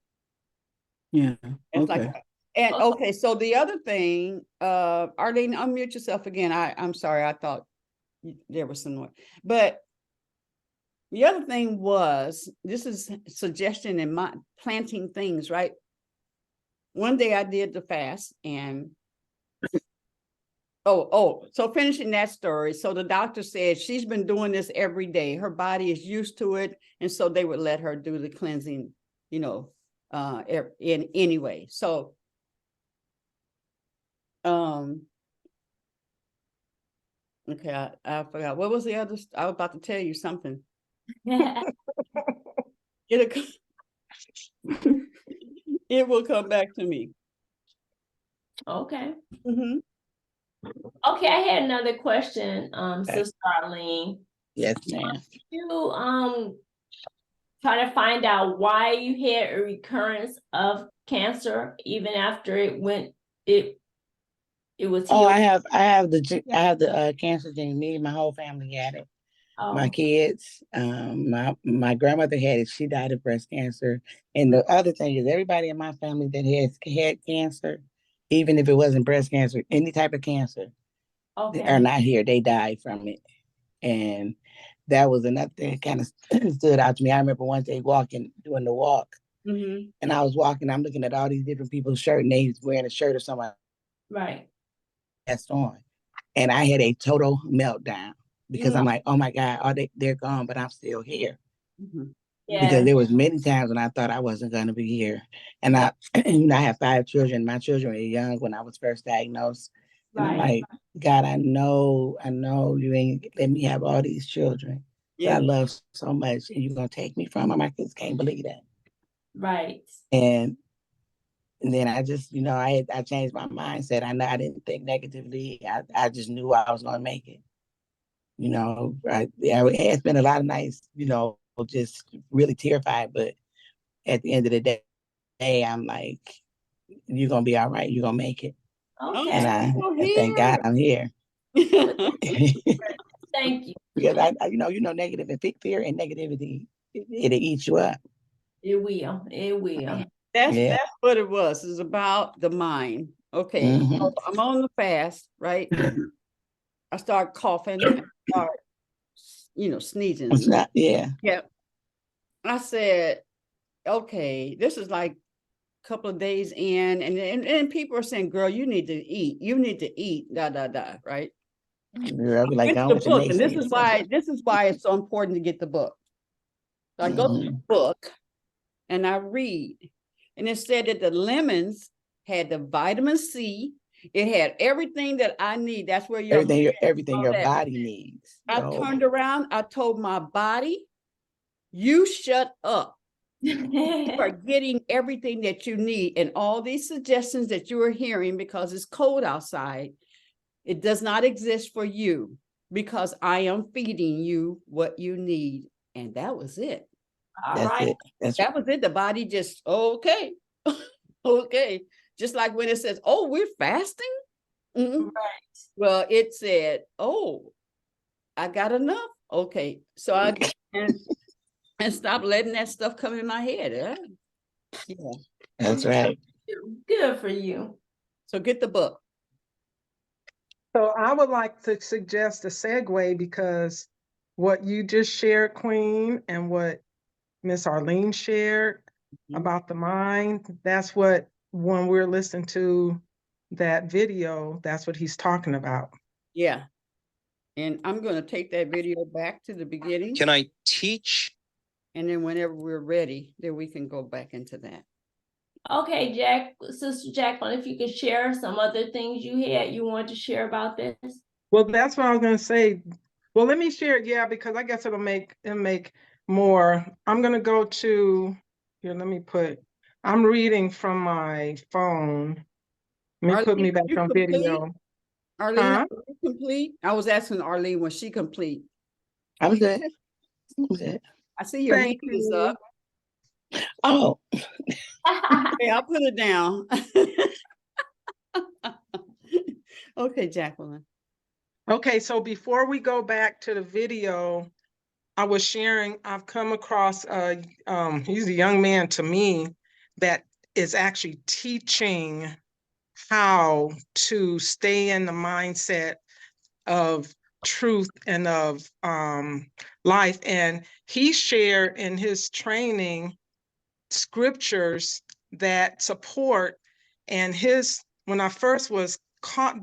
Yeah. It's Okay. like, and okay, so the other thing, Arlene, unmute yourself again. I'm sorry, I thought there was some noise. But the other thing was, this is suggestion in my planting things, right? One day I did the fast and so finishing that story. So the doctor said she's been doing this every day. Her body is used to it. And so they would let her do the cleansing, in anyway. So, okay, I forgot. What was the other? I was about to tell you something. It will come back to me. Okay. Mm-hmm. Okay, I had another question, Okay. Sister Arlene. Yes, ma'am. You try to find out why you had a recurrence of cancer even after it was Oh, healed. I have the cancer gene. Me and my whole family had it. My Oh, kids, my grandmother had it. She died of breast cancer. And the other thing is, everybody in my family that has had cancer, even if it wasn't breast cancer, any type of cancer, they are okay. not here. They died from it. And that was another thing that kind of stood out to me. I remember one day doing the walk, Mm-hmm. and I was walking. I'm looking at all these different people's shirt, and they was wearing a shirt of someone Right. passed on. And I had a total meltdown because I'm like, oh my God, they're gone, but I'm still here. Mm-hmm. Because Yeah. there was many times when I thought I wasn't going to be here. And I have 5 children. My children were young when I was first diagnosed. And I'm Right. like, God, I know you ain't let me have all these children that I Yeah. love so much, and you're going to take me from them. I just can't believe that. Right. And then I just, I changed my mindset. I didn't think negatively. I just knew I was going to make it. It's been a lot of nights, just really terrified. But at the end of the day, I'm like, you're going to be all right. You're going to make it. Okay. And I thank God I'm here. Thank you. Because negative and fear and negativity, it'll eat you up. It will. It will. That's what it was. It's about the mind. Okay. Mhm. So I'm on the fast, right? I start coughing, I start, sneezing. It's not, yeah. Yeah. I said, okay, this is like a couple of days in, and people are saying, girl, you need to eat. You need to eat, right? I'll be like, Get going the with your book, and this naysayers. is why it's so important to get the book. So I go to the book and I read, and it said that the lemons had the vitamin C. It had everything that I need. That's where everything your body needs. I turned around. I told my body, you shut up. You are getting everything that you need, and all these suggestions that you are hearing because it's cold outside, it does not exist for you because I am feeding you what you need. And that was it. All right. That was it. The body just, okay. Okay. Just like when it says, oh, we're fasting. Mm-hmm. Right. Well, it said, oh, I got enough. Okay. So I and stop letting that stuff come in my head. Yeah. That's right. Good for you. So get the book. So I would like to suggest a segue, because what you just shared, Queen, and what Miss Arlene shared about the mind, that's what, when we're listening to that video, that's what he's talking about. Yeah. And I'm going to take that video back to the beginning. Can I teach? And then whenever we're ready, then we can go back into that. Okay, Sister Jacqueline, if you could share some other things you want to share about this. Well, that's what I was going to say. Well, let me share it, because I guess it'll make more. I'm going to go to here. Let me put I'm reading from my phone. Let me put me back you on complete? video. Arlene, Huh? are you complete? I was asking Arlene, was she complete? I'm good. I'm good. I see your hand Thank is you. up. Oh, Okay, I'll put it down. Okay, Jacqueline. Okay, so before we go back to the video, I was sharing, I've come across, he's a young man to me that is actually teaching how to stay in the mindset of truth and of life. And he shared in his training scriptures that support, and when I first was caught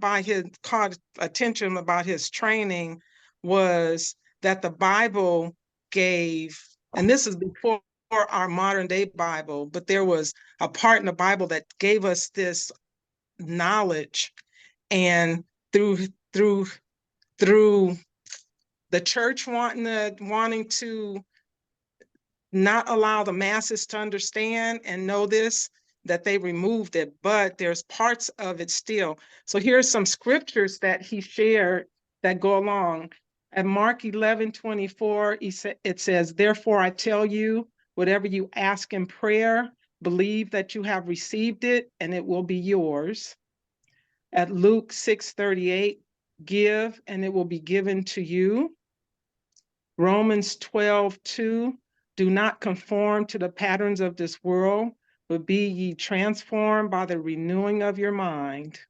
attention about his training, was that the Bible gave, and this is before our modern day Bible, but there was a part in the Bible that gave us this knowledge. And through the church wanting to not allow the masses to understand and know this, that they removed it, but there's parts of it still. So here's some scriptures that he shared that go along. At Mark 11:24, it says, "Therefore I tell you, whatever you ask in prayer, believe that you have received it and it will be yours." At Luke 6:38, "Give and it will be given to you." Romans 12:2, "Do not conform to the patterns of this world, but be ye transformed by the renewing of your mind."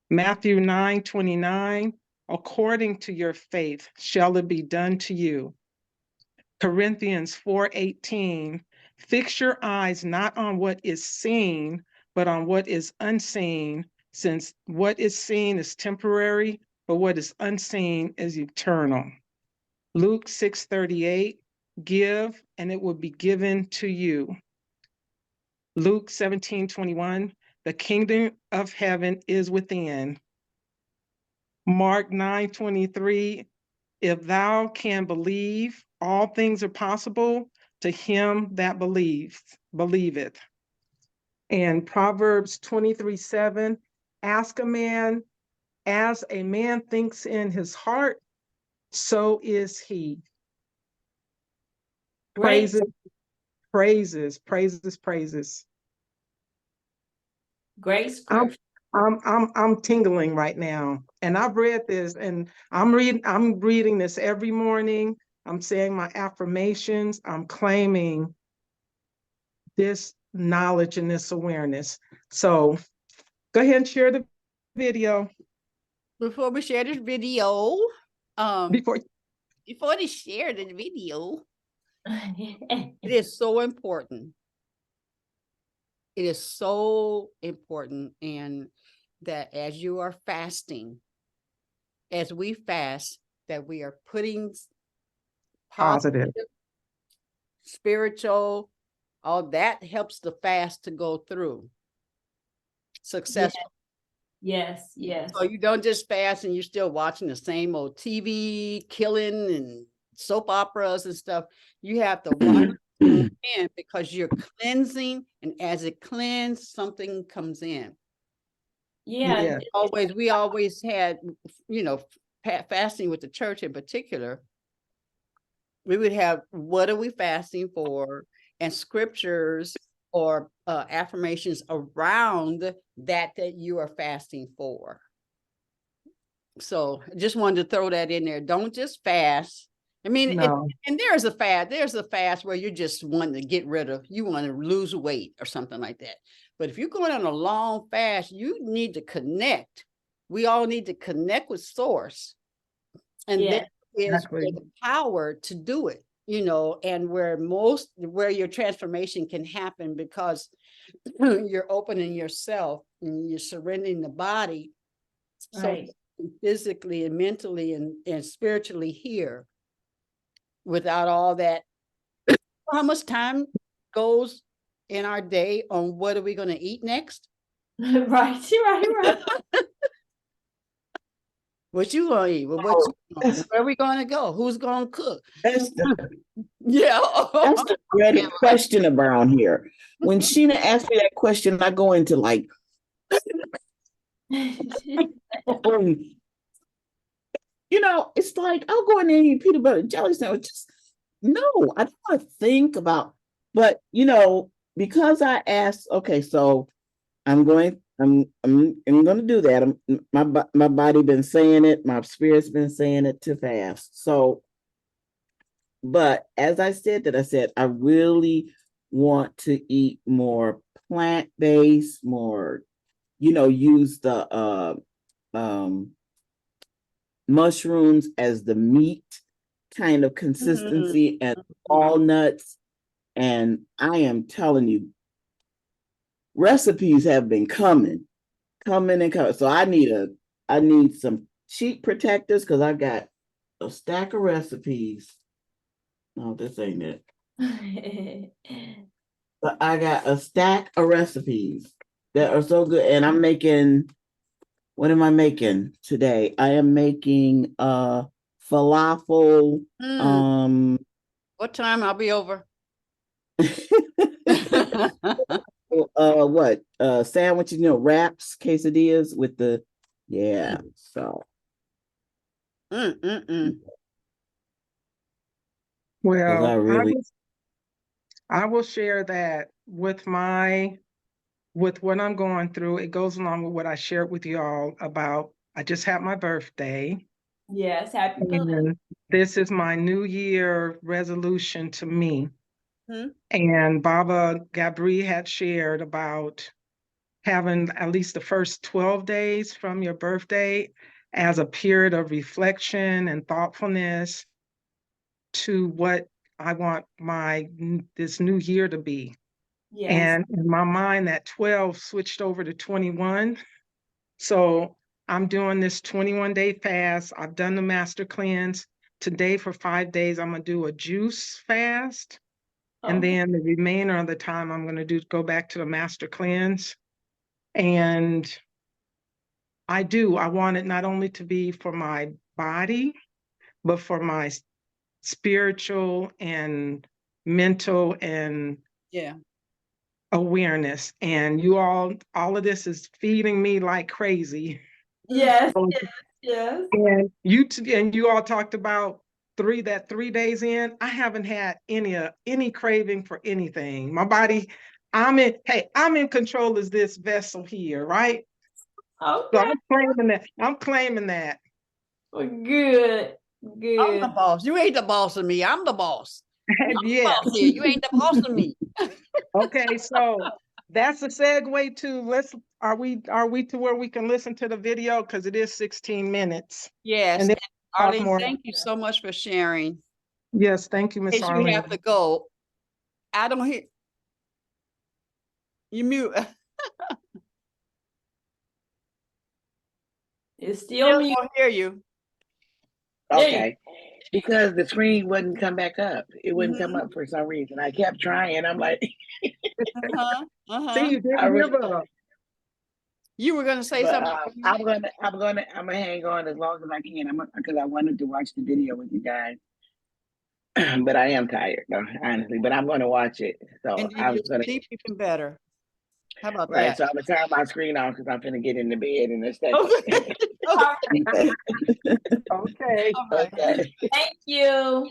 Matthew 9:29, "According to your faith shall it be done to you." Corinthians 4:18, "Fix your eyes not on what is seen, but on what is unseen, since what is seen is temporary, but what is unseen is eternal." Luke 6:38, "Give and it will be given to you." Luke 17:21, "The kingdom of heaven is within." Mark 9:23, "If thou can believe, all things are possible to him that believeth." And Proverbs 23:7, "Ask a man, as a man thinks in his heart, so is he." Great. Praises. Great I'm scripture. I'm tingling right now. And I've read this, and I'm reading this every morning. I'm saying my affirmations. I'm claiming this knowledge and this awareness. So go ahead and share the video Before we share this video, before. before they share the video, it is so important. It is so important, and that as you are fasting, as we fast, that we are putting Positive. spiritual, all that helps the fast to go through successful. Yes. So you don't just fast and you're still watching the same old TV, killing and soap operas and stuff. You have to watch in, because you're cleansing, and as it cleanses, something comes in. Yeah. We always had, fasting with the church in particular. We would have, what are we fasting for, and scriptures or affirmations around that you are fasting for. So I just wanted to throw that in there. Don't just fast. I mean, No. and there's a fast where you just want to get rid of, you want to lose weight or something like that. But if you're going on a long fast, you need to connect. We all need to connect with source. And that is Exactly. the power to do it, and where your transformation can happen, because you're opening yourself and you're surrendering the body. Right. So physically and mentally and spiritually here, without all that. How much time goes in our day on what are we going to eat next? Right. What you going to eat? Where are we going to go? Who's going to cook? that's the Yeah. That's the dreaded question around here. When Sheena asked me that question, I go into like, it's like I'll go in there and eat peanut butter and jelly sandwich. Just no, I don't want to think about. But because I asked, okay, so I'm going to do that. My body been saying it, my spirit's been saying it too fast. So, but as I said, I really want to eat more plant-based, more, use the mushrooms as the meat kind of consistency and walnuts. And I am telling you, recipes have been coming. So I need some cheek protectors because I got a stack of recipes. No, this ain't it. But I got a stack of recipes that are so good. And I'm making, what am I making today? I am making falafel. What time? I'll be over. Sandwiches, wraps, quesadillas with the, so. Well, I I will share that with what I'm going through. It goes along with what I shared with you all about, I just had my birthday. Yes, happy birthday. And this is my New Year resolution to me. And Baba Gabri had shared about having at least the first 12 days from your birthday as a period of reflection and thoughtfulness to what I want this new year to be. Yes. And in my mind, that 12 switched over to 21. So I'm doing this 21-day fast. I've done the master cleanse. Today for 5 days, I'm going to do a juice fast. And then the remainder of the time, I'm going to go back to the master cleanse. And I want it not only to be for my body, but for my spiritual and mental and awareness. And you all of this is feeding me like crazy. Yes, yes. And you all talked about 3 days in, I haven't had any craving for anything. My body, I'm in control of this vessel here, right? Okay. So I'm claiming that. Well, good. I'm the boss. You ain't the boss of me. I'm the boss. Yeah. You ain't the boss of me. Okay, so that's a segue to are we to where we can listen to the video, because it is 16 minutes. Yes. And then Arlene, more. thank you so much for sharing. Yes, thank you, Miss Arlene. We have to go. I don't hear you. Mute. It's still me. I hear you. Okay. Because the screen wouldn't come back up. It wouldn't come up for some reason. I kept trying. I'm like, See, you didn't give up. You were gonna say something. I'm gonna hang on as long as I can. Because I wanted to watch the video with you guys. But I am tired, no, honestly. But I'm gonna watch it. So and I was gonna keep even better. How about that? So I'm gonna turn my screen off because I'm gonna get in the bed in a second. Okay. Okay. Thank you.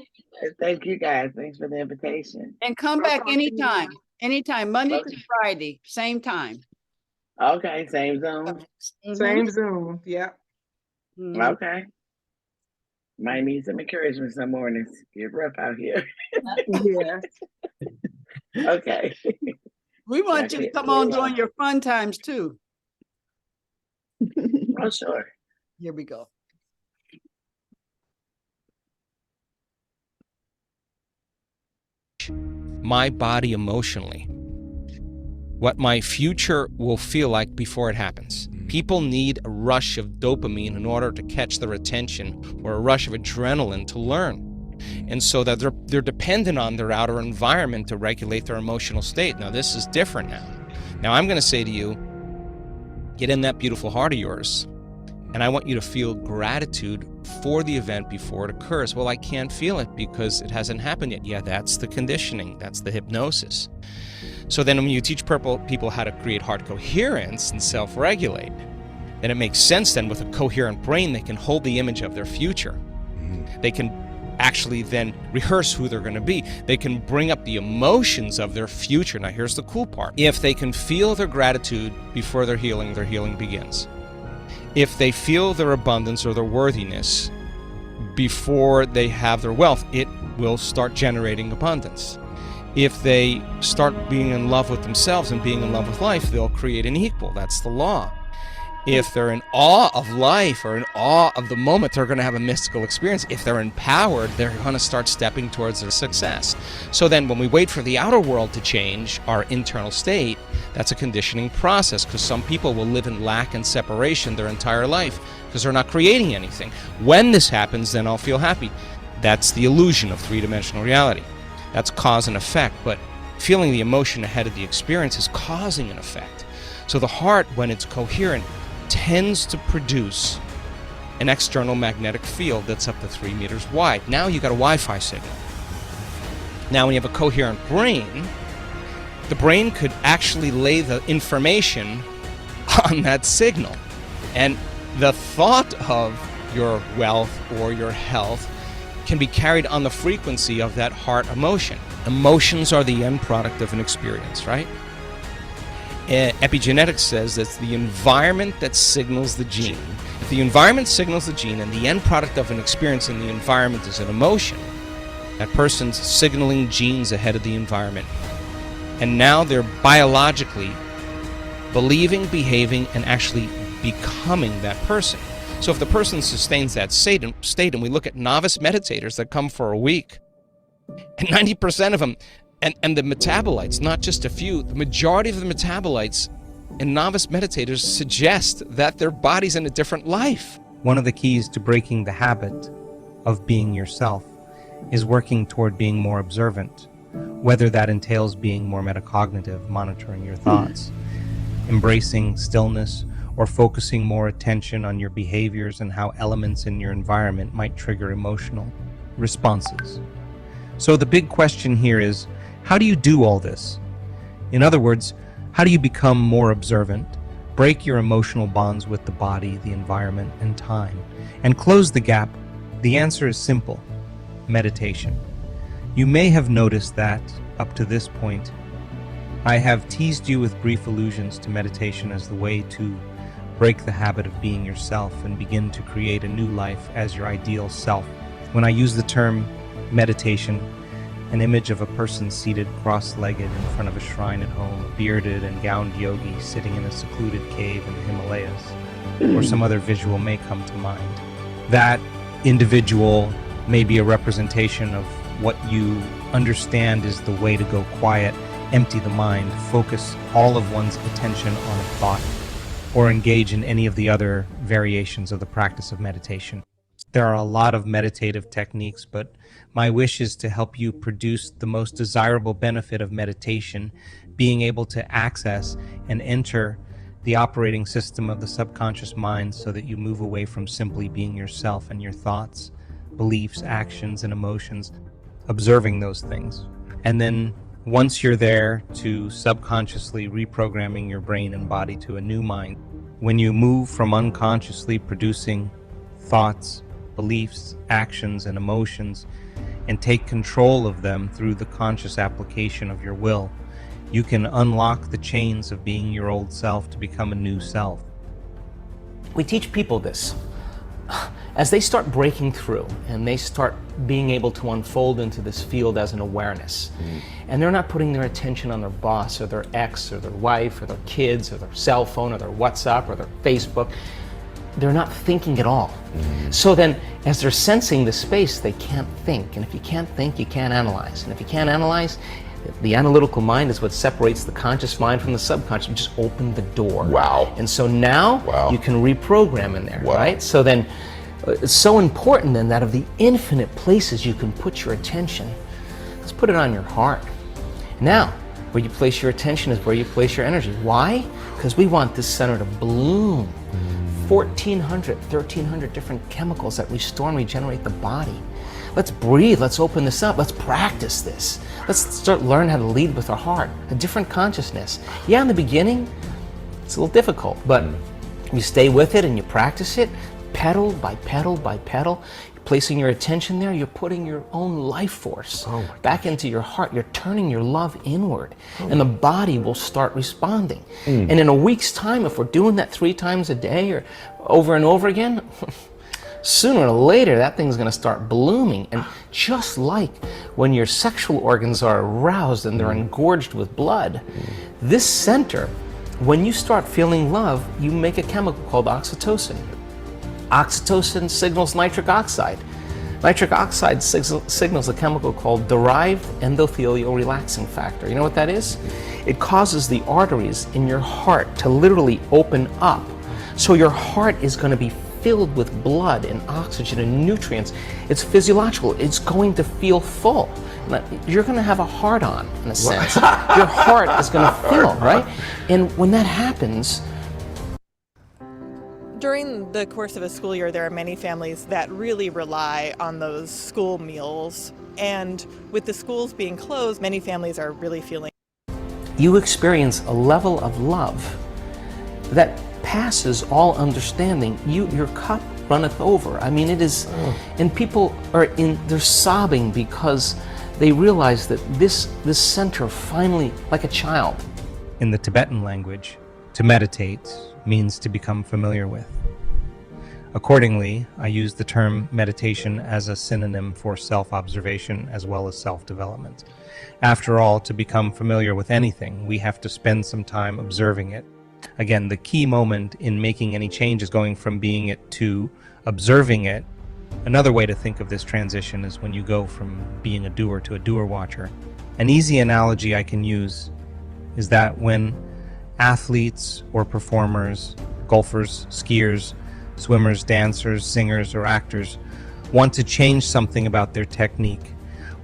Thank you guys. Thanks for the invitation. And come back anytime. Anytime, Monday to Friday, same time. Okay, same Zoom. Same Zoom. Yeah. Okay. Might need some encouragement some mornings. Get rough out here. Yeah. Okay. We want you to come on during your fun times too. Oh, sure. Here we go. My body emotionally, what my future will feel like before it happens. People need a rush of dopamine in order to catch their attention, or a rush of adrenaline to learn. And so that they're dependent on their outer environment to regulate their emotional state. Now, this is different now. Now, I'm going to say to you, get in that beautiful heart of yours and I want you to feel gratitude for the event before it occurs. Well, I can't feel it because it hasn't happened yet. Yeah, that's the conditioning. That's the hypnosis. So then when you teach people how to create heart coherence and self-regulate, then it makes sense then with a coherent brain, they can hold the image of their future. They can actually then rehearse who they're going to be. They can bring up the emotions of their future. Now here's the cool part. If they can feel their gratitude before their healing begins. If they feel their abundance or their worthiness before they have their wealth, it will start generating abundance. If they start being in love with themselves and being in love with life, they'll create an equal. That's the law. If they're in awe of life or in awe of the moment, they're going to have a mystical experience. If they're empowered, they're going to start stepping towards their success. So then when we wait for the outer world to change our internal state, that's a conditioning process, because some people will live in lack and separation their entire life because they're not creating anything. When this happens, then I'll feel happy. That's the illusion of three-dimensional reality. That's cause and effect, but feeling the emotion ahead of the experience is causing an effect. So the heart, when it's coherent, tends to produce an external magnetic field that's up to 3 meters wide. Now you got a Wi-Fi signal. Now when you have a coherent brain, the brain could actually lay the information on that signal. And the thought of your wealth or your health can be carried on the frequency of that heart emotion. Emotions are the end product of an experience, right? Epigenetics says that's the environment that signals the gene. If the environment signals the gene and the end product of an experience in the environment is an emotion, that person's signaling genes ahead of the environment. And now they're biologically believing, behaving, and actually becoming that person. So if the person sustains that state, and we look at novice meditators that come for a week, and 90% of them, and the metabolites, not just a few, the majority of the metabolites in novice meditators suggest that their body's in a different life. One of the keys to breaking the habit of being yourself is working toward being more observant, whether that entails being more metacognitive, monitoring your thoughts, embracing stillness, or focusing more attention on your behaviors and how elements in your environment might trigger emotional responses. So the big question here is, how do you do all this? In other words, how do you become more observant, break your emotional bonds with the body, the environment, and time, and close the gap? The answer is simple: meditation. You may have noticed that, up to this point, I have teased you with brief allusions to meditation as the way to break the habit of being yourself and begin to create a new life as your ideal self. When I use the term meditation, an image of a person seated cross-legged in front of a shrine at home, a bearded and gowned yogi sitting in a secluded cave in the Himalayas, or some other visual may come to mind. That individual may be a representation of what you understand is the way to go quiet, empty the mind, focus all of one's attention on a thought, or engage in any of the other variations of the practice of meditation. There are a lot of meditative techniques, but my wish is to help you produce the most desirable benefit of meditation, being able to access and enter the operating system of the subconscious mind so that you move away from simply being yourself and your thoughts, beliefs, actions, and emotions, observing those things. And then once you're there, to subconsciously reprogramming your brain and body to a new mind. When you move from unconsciously producing thoughts, beliefs, actions, and emotions, and take control of them through the conscious application of your will, you can unlock the chains of being your old self to become a new self. We teach people this. As they start breaking through and they start being able to unfold into this field as an awareness, and they're not putting their attention on their boss or their ex or their wife or their kids or their cell phone or their WhatsApp or their Facebook, they're not thinking at all. So then, as they're sensing the space, they can't think. And if you can't think, you can't analyze. And if you can't analyze, the analytical mind is what separates the conscious mind from the subconscious. You just open the door. Wow. And so now you can reprogram in there, right? So then, it's so important then that of the infinite places you can put your attention, let's put it on your heart. Now, where you place your attention is where you place your energy. Why? Because we want this center to bloom, 1,400, 1,300 different chemicals that restore and regenerate the body. Let's breathe, let's open this up, let's practice this. Let's start learning how to lead with our heart, a different consciousness. Yeah, in the beginning, it's a little difficult, but you stay with it and you practice it, pedal by pedal by pedal. You're placing your attention there, you're putting your own life force back into your heart. You're turning your love inward, and the body will start responding. And in a week's time, if we're doing that 3 times a day or over and over again, sooner or later, that thing's going to start blooming. And just like when your sexual organs are aroused and they're engorged with blood, this center, when you start feeling love, you make a chemical called oxytocin. Oxytocin signals nitric oxide. Nitric oxide signals a chemical called derived endothelial relaxing factor. You know what that is? It causes the arteries in your heart to literally open up. So your heart is going to be filled with blood and oxygen and nutrients. It's physiological. It's going to feel full. You're going to have a heart-on, in a sense. Your heart is going to fill, right? And when that happens... During the course of a school year, there are many families that really rely on those school meals. And with the schools being closed, many families are really feeling... You experience a level of love that passes all understanding. Your cup runneth over. I mean, it is, and people they're sobbing because they realize that this center finally, like a child. In the Tibetan language, to meditate means to become familiar with. Accordingly, I use the term meditation as a synonym for self-observation as well as self-development. After all, to become familiar with anything, we have to spend some time observing it. Again, the key moment in making any change is going from being it to observing it. Another way to think of this transition is when you go from being a doer to a doer watcher. An easy analogy I can use is that when athletes or performers, golfers, skiers, swimmers, dancers, singers, or actors want to change something about their technique,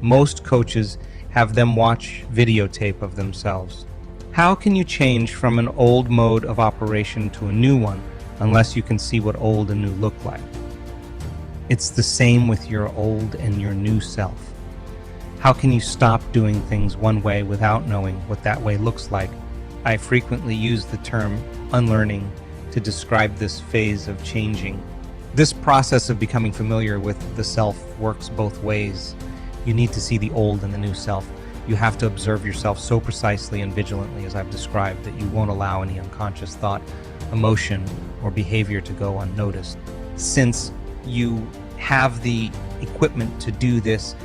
most coaches have them watch videotape of themselves. How can you change from an old mode of operation to a new one unless you can see what old and new look like? It's the same with your old and your new self. How can you stop doing things one way without knowing what that way looks like? I frequently use the term unlearning to describe this phase of changing. This process of becoming familiar with the self works both ways. You need to see the old and the new self. You have to observe yourself so precisely and vigilantly as I've described that you won't allow any unconscious thought, emotion, or behavior to go unnoticed. Since you have the equipment to do this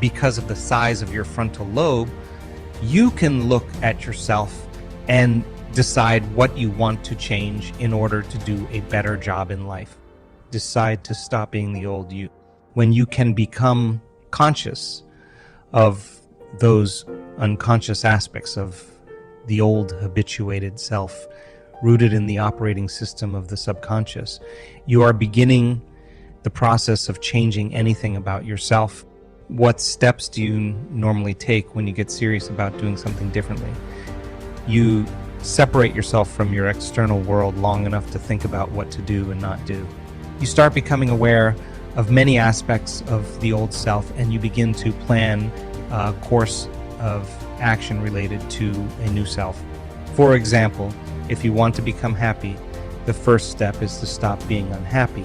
because of the size of your frontal lobe, you can look at yourself and decide what you want to change in order to do a better job in life. Decide to stop being the old you. When you can become conscious of those unconscious aspects of the old habituated self rooted in the operating system of the subconscious, you are beginning the process of changing anything about yourself. What steps do you normally take when you get serious about doing something differently? You separate yourself from your external world long enough to think about what to do and not do. You start becoming aware of many aspects of the old self, and you begin to plan a course of action related to a new self. For example, if you want to become happy, the first step is to stop being unhappy.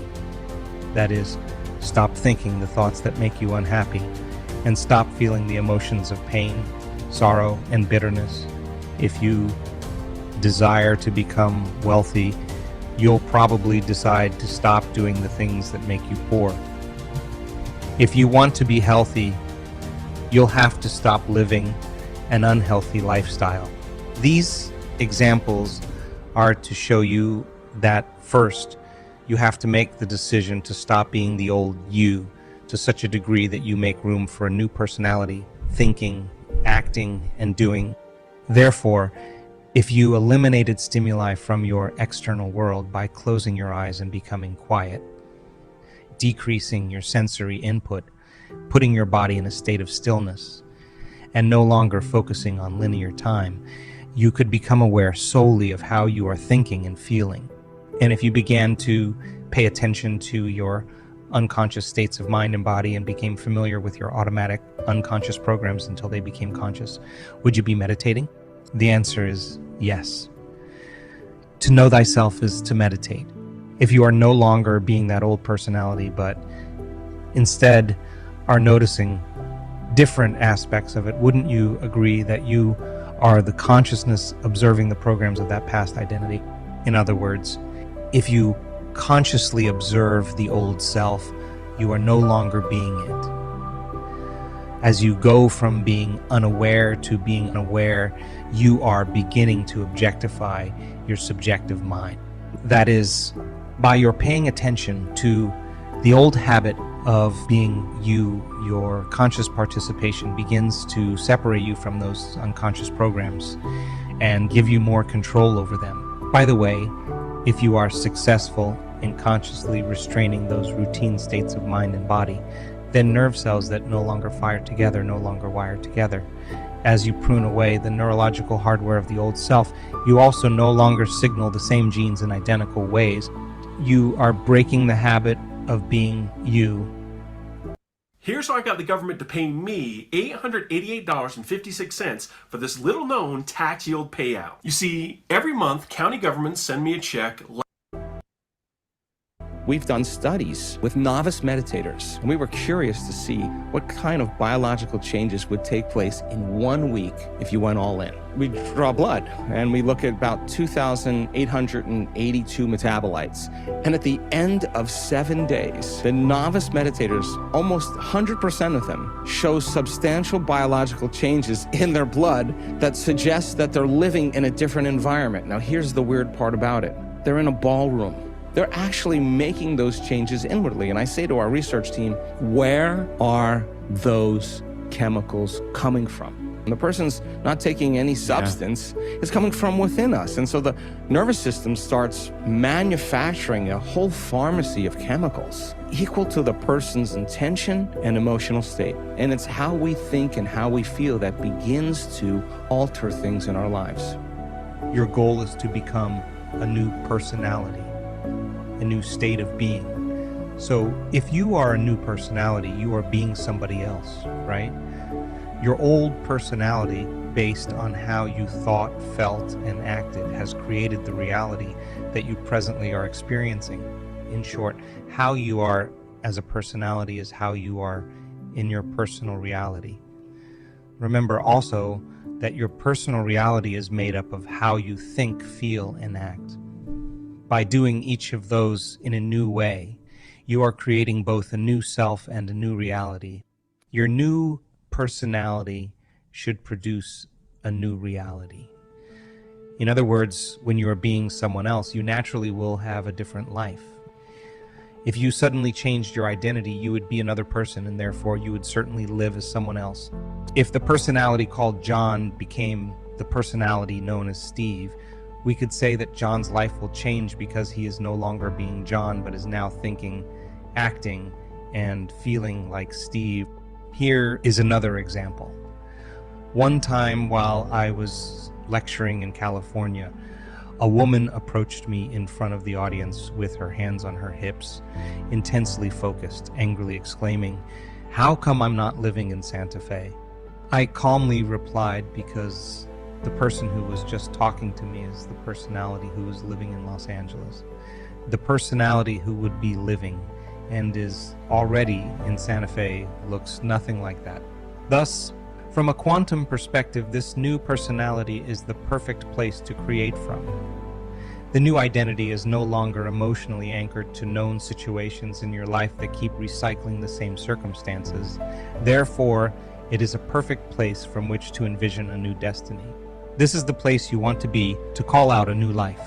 That is, stop thinking the thoughts that make you unhappy, and stop feeling the emotions of pain, sorrow, and bitterness. If you desire to become wealthy, you'll probably decide to stop doing the things that make you poor. If you want to be healthy, you'll have to stop living an unhealthy lifestyle. These examples are to show you that first, you have to make the decision to stop being the old you to such a degree that you make room for a new personality, thinking, acting, and doing. Therefore, if you eliminated stimuli from your external world by closing your eyes and becoming quiet, decreasing your sensory input, putting your body in a state of stillness, and no longer focusing on linear time, you could become aware solely of how you are thinking and feeling. And if you began to pay attention to your unconscious states of mind and body and became familiar with your automatic unconscious programs until they became conscious, would you be meditating? The answer is yes. To know thyself is to meditate. If you are no longer being that old personality, but instead are noticing different aspects of it, wouldn't you agree that you are the consciousness observing the programs of that past identity? In other words, if you consciously observe the old self, you are no longer being it. As you go from being unaware to being aware, you are beginning to objectify your subjective mind. That is, by your paying attention to the old habit of being you, your conscious participation begins to separate you from those unconscious programs and give you more control over them. By the way, if you are successful in consciously restraining those routine states of mind and body, then nerve cells that no longer fire together no longer wire together. As you prune away the neurological hardware of the old self, you also no longer signal the same genes in identical ways. You are breaking the habit of being you. Here's how I got the government to pay me $888.56 for this little known tax yield payout. You see, every month county governments send me a check. We've done studies with novice meditators, and we were curious to see what kind of biological changes would take place in 1 week if you went all in. We draw blood, and we look at about 2,882 metabolites. And at the end of 7 days, the novice meditators, almost 100% of them, show substantial biological changes in their blood that suggest that they're living in a different environment. Now, here's the weird part about it. They're in a ballroom. They're actually making those changes inwardly. And I say to our research team, where are those chemicals coming from? And the person's not taking any substance. It's coming from within us. And so the nervous system starts manufacturing a whole pharmacy of chemicals equal to the person's intention and emotional state. And it's how we think and how we feel that begins to alter things in our lives. Your goal is to become a new personality, a new state of being. So if you are a new personality, you are being somebody else, right? Your old personality, based on how you thought, felt, and acted, has created the reality that you presently are experiencing. In short, how you are as a personality is how you are in your personal reality. Remember also that your personal reality is made up of how you think, feel, and act. By doing each of those in a new way, you are creating both a new self and a new reality. Your new personality should produce a new reality. In other words, when you are being someone else, you naturally will have a different life. If you suddenly changed your identity, you would be another person, and therefore you would certainly live as someone else. If the personality called John became the personality known as Steve, we could say that John's life will change because he is no longer being John, but is now thinking, acting, and feeling like Steve. Here is another example. One time while I was lecturing in California, a woman approached me in front of the audience with her hands on her hips, intensely focused, angrily exclaiming, "How come I'm not living in Santa Fe?" I calmly replied, because the person who was just talking to me is the personality who is living in Los Angeles. The personality who would be living and is already in Santa Fe looks nothing like that. Thus, from a quantum perspective, this new personality is the perfect place to create from. The new identity is no longer emotionally anchored to known situations in your life that keep recycling the same circumstances. Therefore, it is a perfect place from which to envision a new destiny. This is the place you want to be to call out a new life.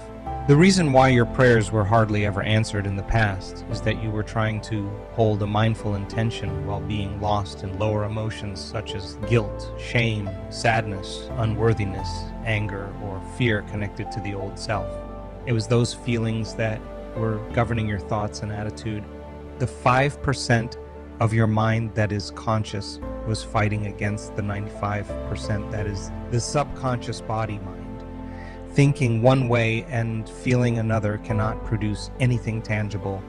The reason why your prayers were hardly ever answered in the past is that you were trying to hold a mindful intention while being lost in lower emotions such as guilt, shame, sadness, unworthiness, anger, or fear connected to the old self. It was those feelings that were governing your thoughts and attitude. The 5% of your mind that is conscious was fighting against the 95% that is the subconscious body mind. Thinking one way and feeling another cannot produce anything tangible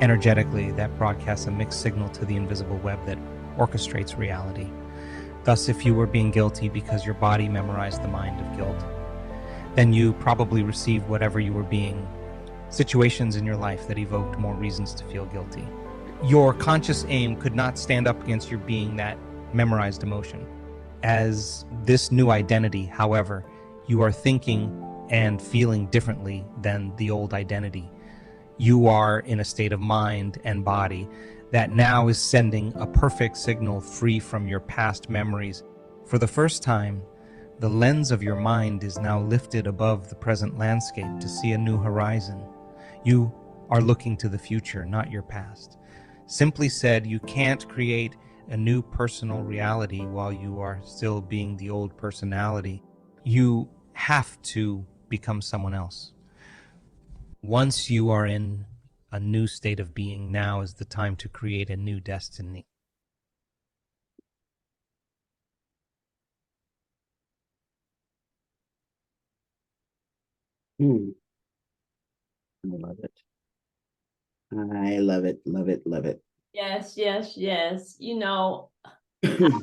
energetically that broadcasts a mixed signal to the invisible web that orchestrates reality. Thus, if you were being guilty because your body memorized the mind of guilt, then you probably received whatever you were being, situations in your life that evoked more reasons to feel guilty. Your conscious aim could not stand up against your being that memorized emotion. As this new identity, however, you are thinking and feeling differently than the old identity. You are in a state of mind and body that now is sending a perfect signal free from your past memories. For the first time, the lens of your mind is now lifted above the present landscape to see a new horizon. You are looking to the future, not your past. Simply said, you can't create a new personal reality while you are still being the old personality. You have to become someone else. Once you are in a new state of being, now is the time to create a new destiny. I love it. I love it, love it, love it. Yes, yes, yes. You know, it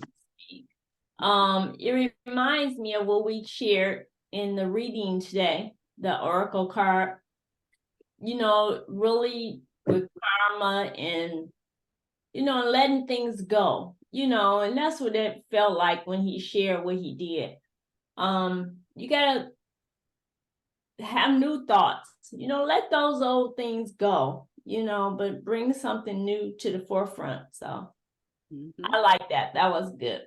reminds me of what we shared in the reading today, the oracle card, you know, really with karma and, you know, letting things go, you know, and that's what it felt like when he shared what he did. You gotta have new thoughts, you know, let those old things go, you know, but bring something new to the forefront. So I like that. That was good.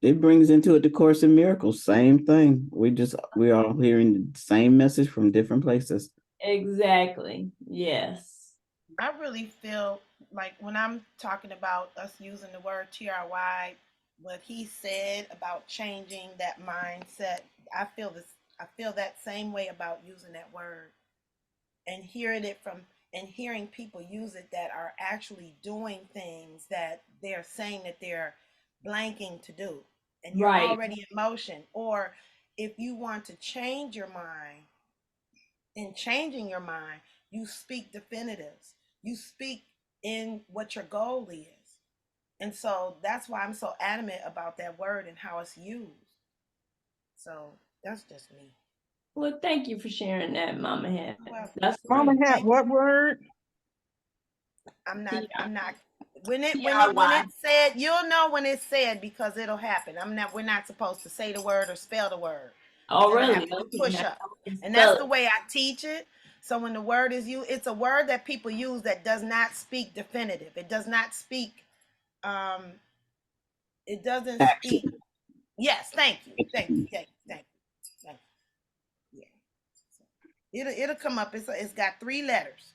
It brings into it the Course in Miracles, same thing. We're all hearing the same message from different places. Exactly. Yes. I really feel like when I'm talking about us using the word TRY, what he said about changing that mindset, I feel that same way about using that word and hearing people use it that are actually doing things that they're saying that they're blanking to do. And you're already in motion. Or if you want to change your mind, in changing your mind, you speak definitives. You speak in what your goal is. And so that's why I'm so adamant about that word and how it's used. So that's just me. Well, thank you for sharing that, Mama Hat. That's Mama Hat, what word? I'm not when it said, you'll know when it's said because it'll happen. We're not supposed to say the word or spell the word. Oh, really? Push up. And that's the way I teach it. So when the word is used, it's a word that people use that does not speak definitive. It does not speak, it doesn't speak. Yes, thank you. Yeah. It'll come up. It's got 3 letters.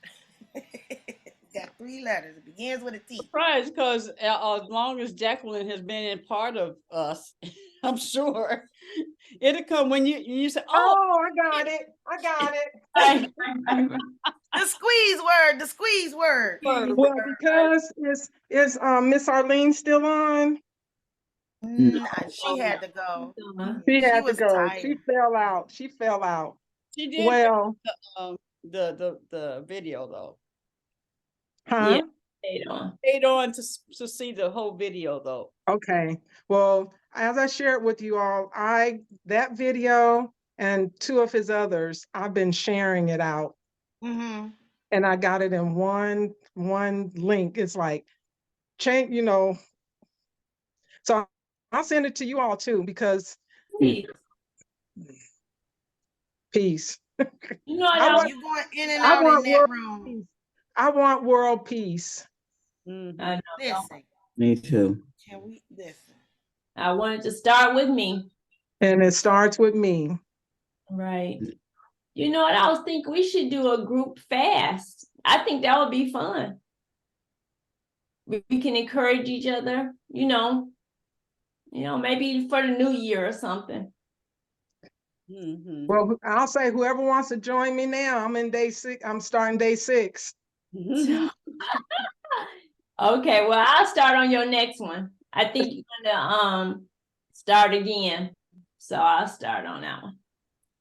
It's got 3 letters. It begins with a T. Surprised because as long as Jacqueline has been a part of us, I'm sure it'll come when you say, "Oh, I got it." The squeeze word. Well, because is Miss Arlene still on? She had to go. She had to go. Tired. She fell out. She did. Well, the video though. Huh? Yeah, stayed on to see the whole video though. Okay. Well, as I shared with you all, that video and 2 of his others, I've been sharing it out. Mm-hmm. And I got it in one link. It's like change, you know. So I'll send it to you all too because peace. You know, you're going in and out in that room. Peace. I want world peace. I know. Listen. Me too. Can we listen? I wanted to start with me. And it starts with me. Right. You know what? I was thinking we should do a group fast. I think that would be fun. We can encourage each other, you know, maybe for the new year or something. Well, I'll say whoever wants to join me now, I'm in day 6. I'm starting day 6. Okay, well, I'll start on your next one. I think you're gonna start again. So I'll start on that one.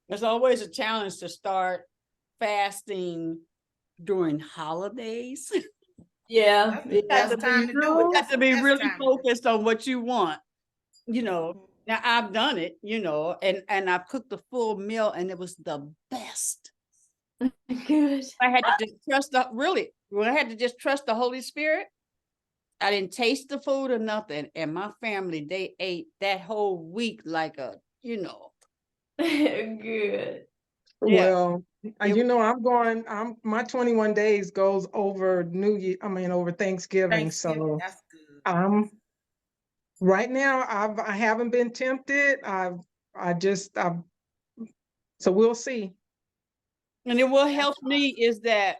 It's always a challenge to start fasting during holidays. Yeah. That's the best time to do it. You have to be That's the really best time to do it. focused on what you want. Mhm. Now I've done it, and I've cooked a full meal and it was the best. Good. I had to just when I had to just trust the Holy Spirit, I didn't taste the food or nothing. And my family, they ate that whole week like Good. Yeah. Well, my 21 days goes over over Thanksgiving. So That's good. I'm right now, I haven't been tempted. So we'll see. And it will That's help me is that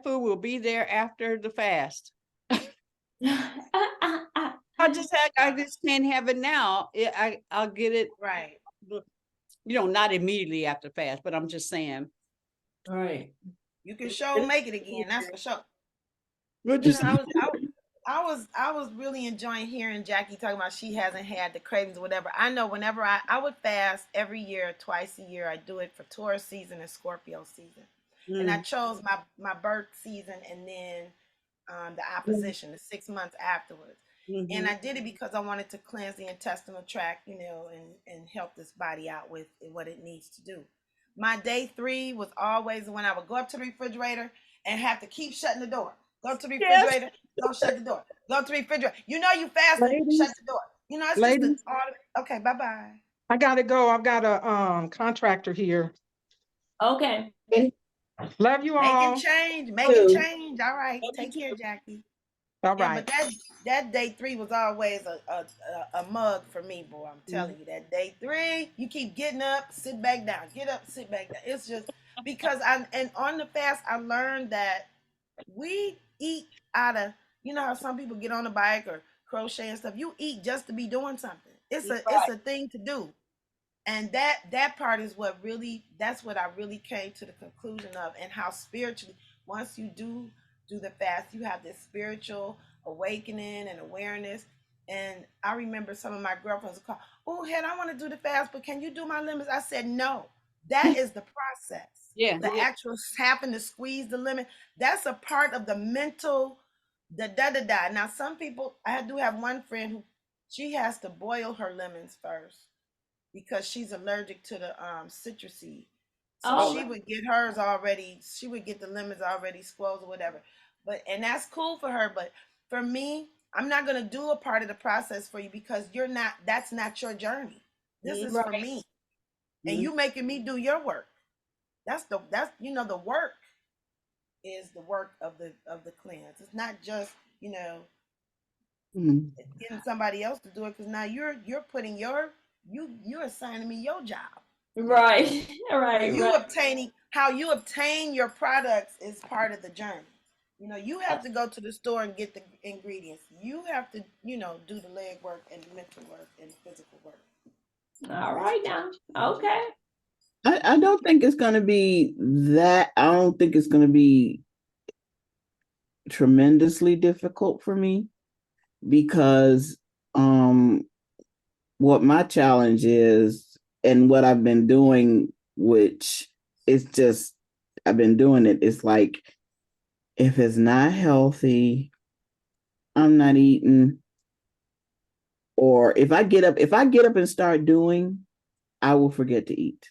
food will be there after the fast. I just can't have it now. I'll get it, right. not immediately after fast, but I'm just saying. All right. You can sure make it again. That's for sure. We'll You know, just I was really enjoying hearing Jackie talking about she hasn't had the cravings or whatever. I know whenever I would fast every year, twice a year. I do it for Taurus season and Scorpio season. And I chose my birth season and then the opposition, the 6 months afterwards. And I did it because I wanted to cleanse the intestinal tract, and help this body out with what it needs to do. My day 3 was always when I would go up to the refrigerator and have to keep shutting the door. Go up to the refrigerator, don't shut the door. Go up to the refrigerator. You fasting, Ladies, shut the door. It's ladies, just okay, bye-bye. I gotta go. I've got a contractor here. Okay. Love you all. Making change. All right. Take care, Jackie. All Yeah, right. but that day 3 was always a mug for me, boy. I'm telling you, that day 3, you keep getting up, sit back down, get up, sit back down. It's just because on the fast, I learned that we eat out of, how some people get on the bike or crochet and stuff. You eat just to be doing something. It's a thing to do. And that part is that's what I really came to the conclusion of, and how spiritually, once you do the fast, you have this spiritual awakening and awareness. And I remember some of my girlfriends would call, oh, Head, I want to do the fast, but can you do my limits? I said, no, that is the process. Yeah. The actual having to squeeze the limit, that's a part of the mental, the da-da-da. Now, some people, I do have one friend who, she has to boil her lemons first because she's allergic to the citrusy. So she would get hers already, she would get the lemons already squoze or whatever. And that's cool for her. But for me, I'm not going to do a part of the process for you because that's not your journey. This is for me. And you making me do your work. That's the work is the work of the cleanse. It's not just, getting somebody else to do it, because now you're putting you're assigning me your job. Right. How you obtain your products is part of the journey. You have to go to the store and get the ingredients. You have to, do the leg work and the mental work and the physical work. All right now. Okay. I don't think it's going to be that. I don't think it's going to be tremendously difficult for me, because what my challenge is and what I've been doing, which is just, I've been doing it. It's like, if it's not healthy, I'm not eating. Or if I get up and start doing, I will forget to eat.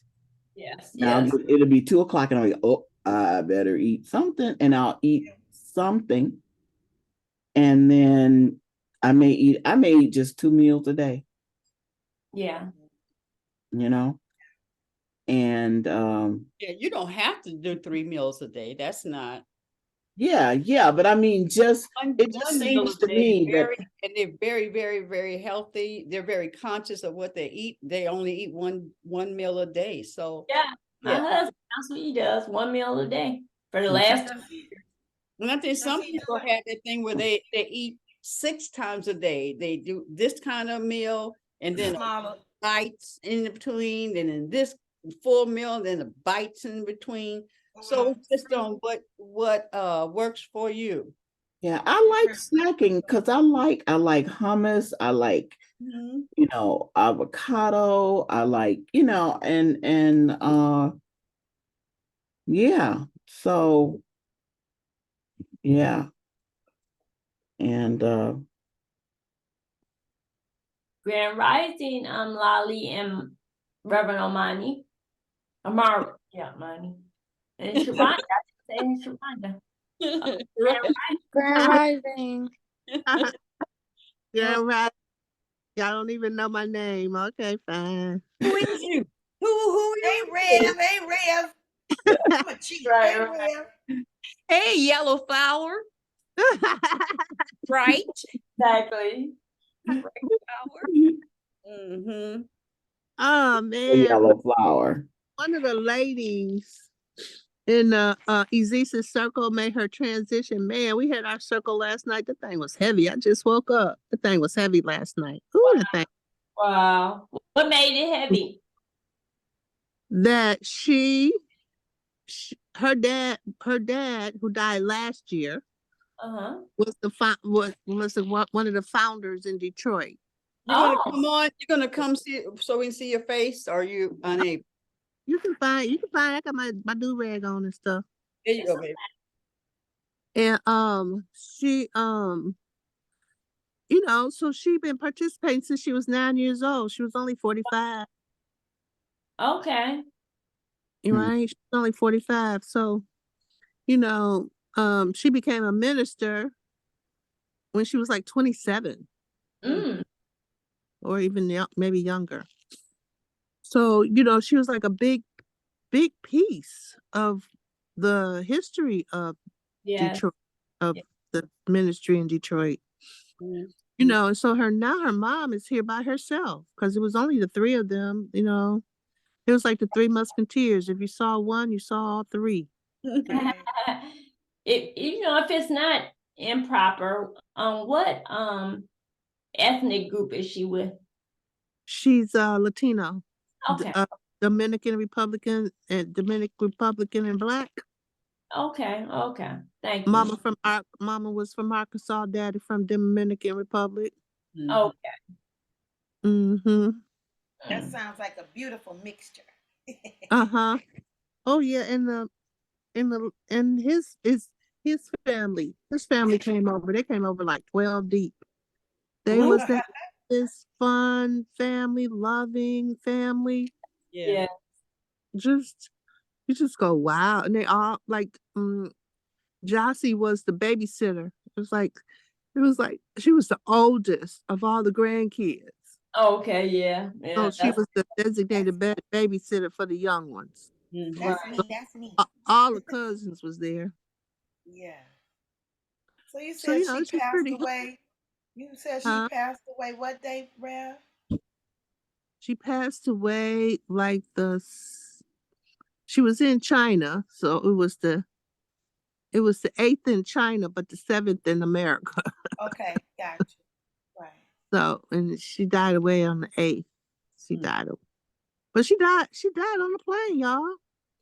Yes. Now it'll be 2:00 and I'm like, oh, I better eat something, and I'll eat something. And then I may eat just 2 meals a day. Yeah. And you don't have to do 3 meals a day. That's not. Yeah, but I mean, it just seems to me that, and they're very, very, very healthy. They're very conscious of what they eat. They only eat one meal a day. So my husband, that's what he does, 1 meal a day for the last 2 years. And I think some people have that thing where they eat 6 times a day. They do this kind of meal and then bites in between, and then this full meal, and then the bites in between. So it's just on what works for you. Yeah, I like snacking because I like hummus. I like you know, avocado. I like, you know, and yeah. So yeah. And Grand Rising, Lolly and Reverend Omani. Amar, yeah, Omani. And Shavonda, I should say Shavonda. Grand Rising. Yeah, right. Y'all don't even know my name. Okay, fine. Who is you? Who Hey, you? Rev. Hey, Rev. I'm a cheat. Hey, Rev. Hey, yellow flower. Right? Exactly. Mm-hmm. Oh a man, yellow flower. one of the ladies in the Ezesis circle made her transition. Man, we had our circle last night. The thing was heavy. I just woke up. The thing was heavy last night. Ooh, the thing. Wow. What made it heavy? That her dad who died last year was one of the founders in Detroit. You're gonna come on. You're gonna come see so we can see your face. Or are you unable? You can find. I got my do rag on and stuff. There you go, baby. And she you know, so she been participating since she was 9 years old. She was only 45. Okay. Right? She's only 45. So, you know, she became a minister when she was like 27. Or even maybe younger. So, you know, she was like a big piece of the history of Detroit, of the ministry in Detroit. You know, and so her mom is here by herself because it was only the three of them, you know. It was like the Three Musketeers. If you saw one, you saw all three. If you know, if it's not improper, what ethnic group is she with? She's Latino. Okay. Dominican Republican and Black. Okay. Thank you. Mama was from Arkansas, daddy from Dominican Republic. Okay. Mm-hmm. That sounds like a beautiful mixture. Uh-huh. Oh yeah, and his family. His family came over. They came over like 12 deep. They was this fun family, loving family. Yeah. You just go, wow. And they all like Jossie was the babysitter. It was like she was the oldest of all the grandkids. Okay, yeah. So she was the designated babysitter for the young ones. That's me. That's me. All the cousins was there. Yeah. So you said she passed away. You said she passed away what day, Rev? She passed away like she was in China, so it was the 8th in China, but the 7th in America. Okay, gotcha. Right. So, and she died away on the 8th. She died away. But she died on the plane, y'all,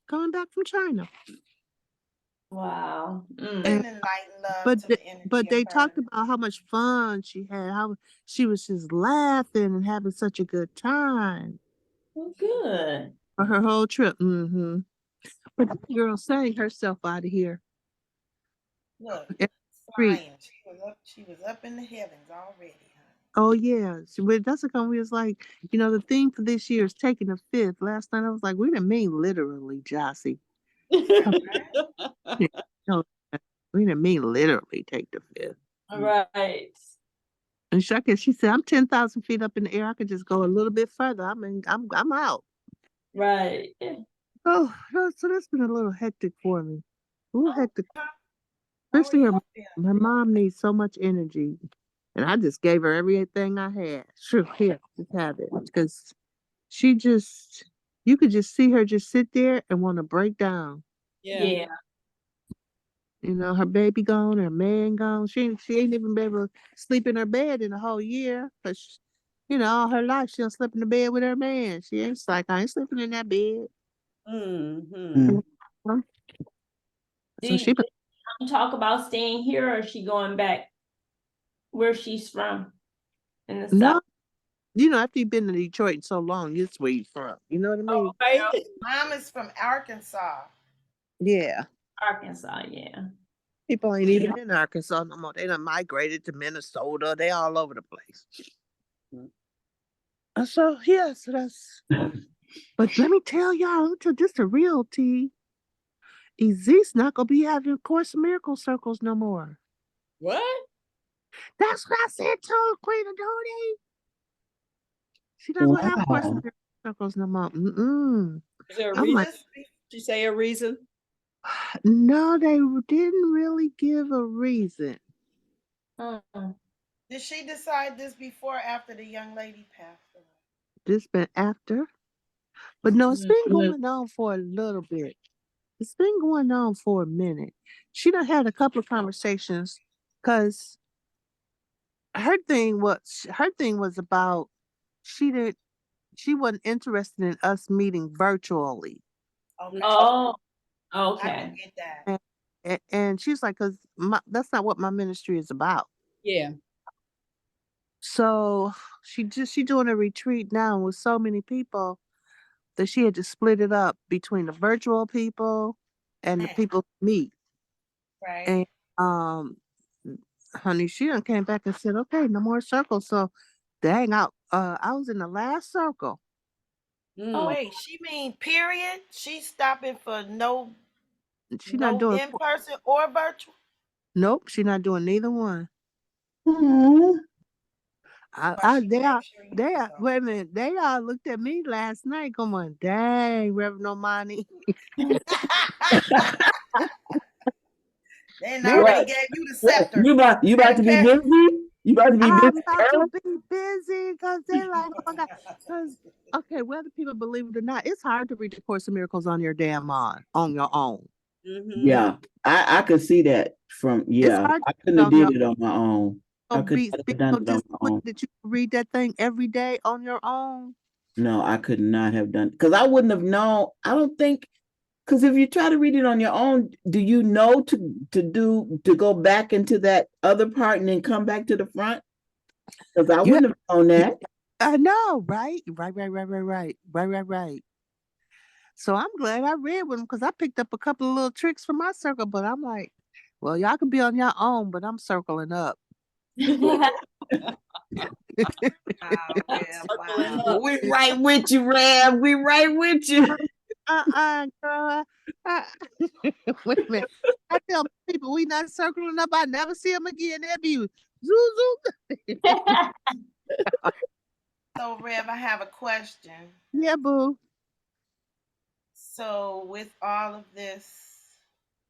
coming back from China. Wow. But they talked about how much fun she had, how she was just laughing and having such a good time. Well, good. For her whole trip. Mm-hmm. But the girl sang herself out of here. Look, flying. She was up in the heavens already. Oh yeah, that's what we was like. You know, the theme for this year is taking the fifth. Last night I was like, we didn't mean literally, Jossie. No, we didn't mean literally take the fifth. Right. And she said, I'm 10,000 feet up in the air. I could just go a little bit further. I mean, I'm out. Right. Oh, so that's been a little hectic for me. A little hectic. Especially her mom needs so much energy. And I just gave her everything I had. Sure, here, just have it. Because you could just see her just sit there and want to break down. Yeah. You know, her baby gone, her man gone. She ain't even been able to sleep in her bed in a whole year. Because, you know, all her life she don't sleep in the bed with her man. She's like, I ain't sleeping in that bed. Mm-hmm. So she talk about staying here, or is she going back where she's from in the no, South? after you've been to Detroit so long, it's where you from. You know what I mean? Right. Mom is from Arkansas. Yeah. Arkansas, yeah. People ain't even in Arkansas no more. They done migrated to Minnesota. They all over the place. So yeah, so that's. But let me tell y'all, this the real tea. Ezek's not gonna be having Course of Miracle circles no more. What? That's what I said to Queen Adoni. She not gonna have Course of Miracle circles no more. Is there a I'm reason? like, Did she say a reason? no, they didn't really give a reason. Did she decide this before or after the young lady passed away? This been after. But no, it's been going on for a little bit. It's been going on for a minute. She done had a couple of conversations because her thing was about she wasn't interested in us meeting virtually. Okay. Oh, I okay. can get that. And she's like, because that's not what my ministry is about. Yeah. So she doing a retreat now with so many people that she had to split it up between the virtual people and the people who meet. Right. And honey, she done came back and said, okay, no more circles. So dang, I was in the last circle. Oh, wait, she mean period? She's stopping for no Not doing in person or virtual? Nope, she's not doing neither one. Wait a minute. They all looked at me last night going, dang, Reverend Omani. They already gave you the scepter. You about to be busy? You about to be busy? I'm about to be busy because they're like, oh my God. Because, okay, whether people believe it or not, it's hard to read the Course of Miracles on your damn on your own. Yeah, I could see that from, I couldn't have did it on my own. I couldn't have done it on my own. Did you read that thing every day on your own? No, I could not have done, because I wouldn't have known. I don't think, because if you try to read it on your own, do you know to go back into that other part and then come back to the front? Because I wouldn't have known that. I know, right? Right. So I'm glad I read with them because I picked up a couple of little tricks from my circle, but I'm like, well, y'all can be on your own, but I'm circling up. We right with you, Rab. We right with you. Girl. Wait a minute. I tell people we not circling up. I never see them again. They'll be zoo. So, Rev, I have a question. Yeah, boo. So, with all of this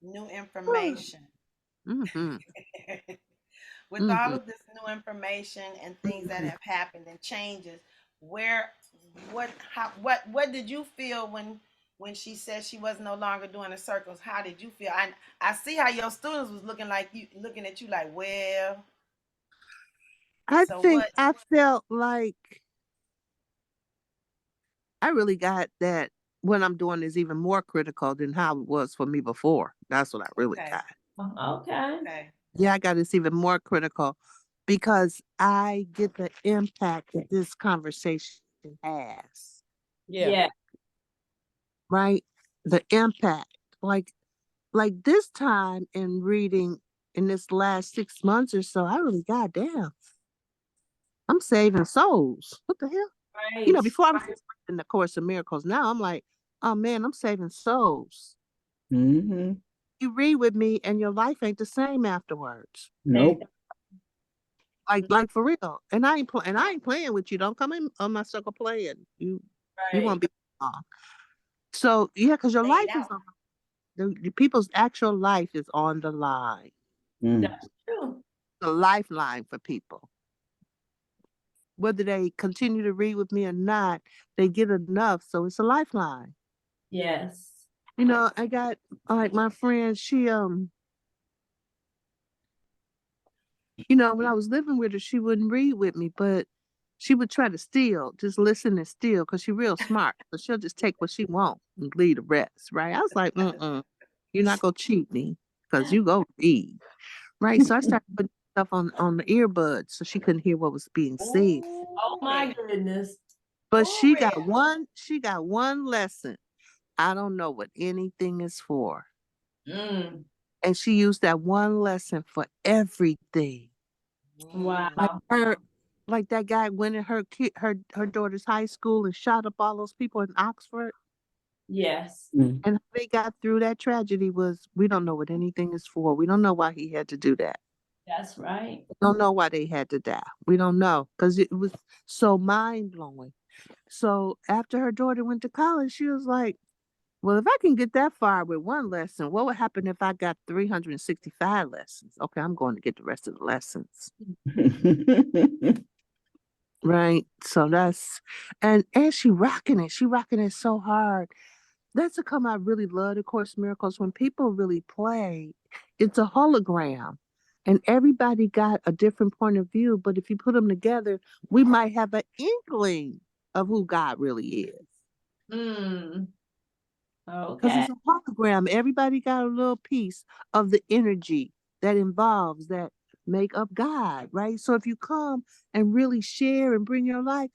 new information, with all of this new information and things that have happened and changes, what did you feel when she said she was no longer doing the circles? How did you feel? I see how your students was looking at you like, well. I felt like I really got that what I'm doing is even more critical than how it was for me before. That's what I really got. Okay. Yeah, I got this even more critical because I get the impact that this conversation has. Yeah. Right? The impact. Like this time in reading in this last 6 months or so, I really, goddamn, I'm saving souls. What the hell? Right. Before I was in the Course of Miracles, now I'm like, oh man, I'm saving souls. You read with me and your life ain't the same afterwards. Nope. Like for real. And I ain't playing with you. Don't come in on my circle playing. You won't be long. So yeah, because your life is on the people's actual life is on the line. That's true. The lifeline for people. Whether they continue to read with me or not, they get enough. So it's a lifeline. Yes. I got like my friend, she when I was living with her, she wouldn't read with me, but she would try to steal, just listen and steal, because she's real smart. So she'll just take what she wants and leave the rest, right? I was like, you're not gonna cheat me, because you go read. Right. So I started putting stuff on the earbuds so she couldn't hear what was being said. Oh my goodness. But she got one lesson. I don't know what anything is for. Mm. And she used that one lesson for everything. Wow. Like that guy went in her daughter's high school and shot up all those people in Oxford. Yes. And how they got through that tragedy was, we don't know what anything is for. We don't know why he had to do that. That's right. We don't know why they had to die. We don't know, because it was so mind blowing. So after her daughter went to college, she was like, well, if I can get that far with one lesson, what would happen if I got 365 lessons? Okay, I'm going to get the rest of the lessons. Right. So and she rocking it. She rocking it so hard. That's a come I really love the Course in Miracles. When people really play, it's a hologram. And everybody got a different point of view. But if you put them together, we might have an inkling of who God really is. Mm. Because Okay. it's a hologram. Everybody got a little piece of the energy that make up God, right? So if you come and really share and bring your life,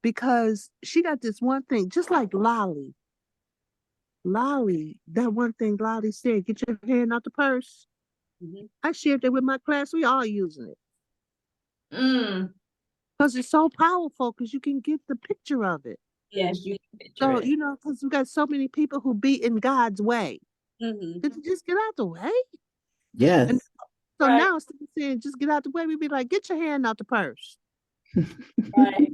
because she got this one thing, just like Lolly, that one thing Lolly said, get your hand out the purse. I shared that with my class. We all using it. Because it's so powerful, because you can get the picture of it. Yes, you can picture So, it. because we got so many people who be in God's way. Did you just get out the way? Yes. And so Right. now instead of saying just get out the way, we be like, get your hand out the purse. Right.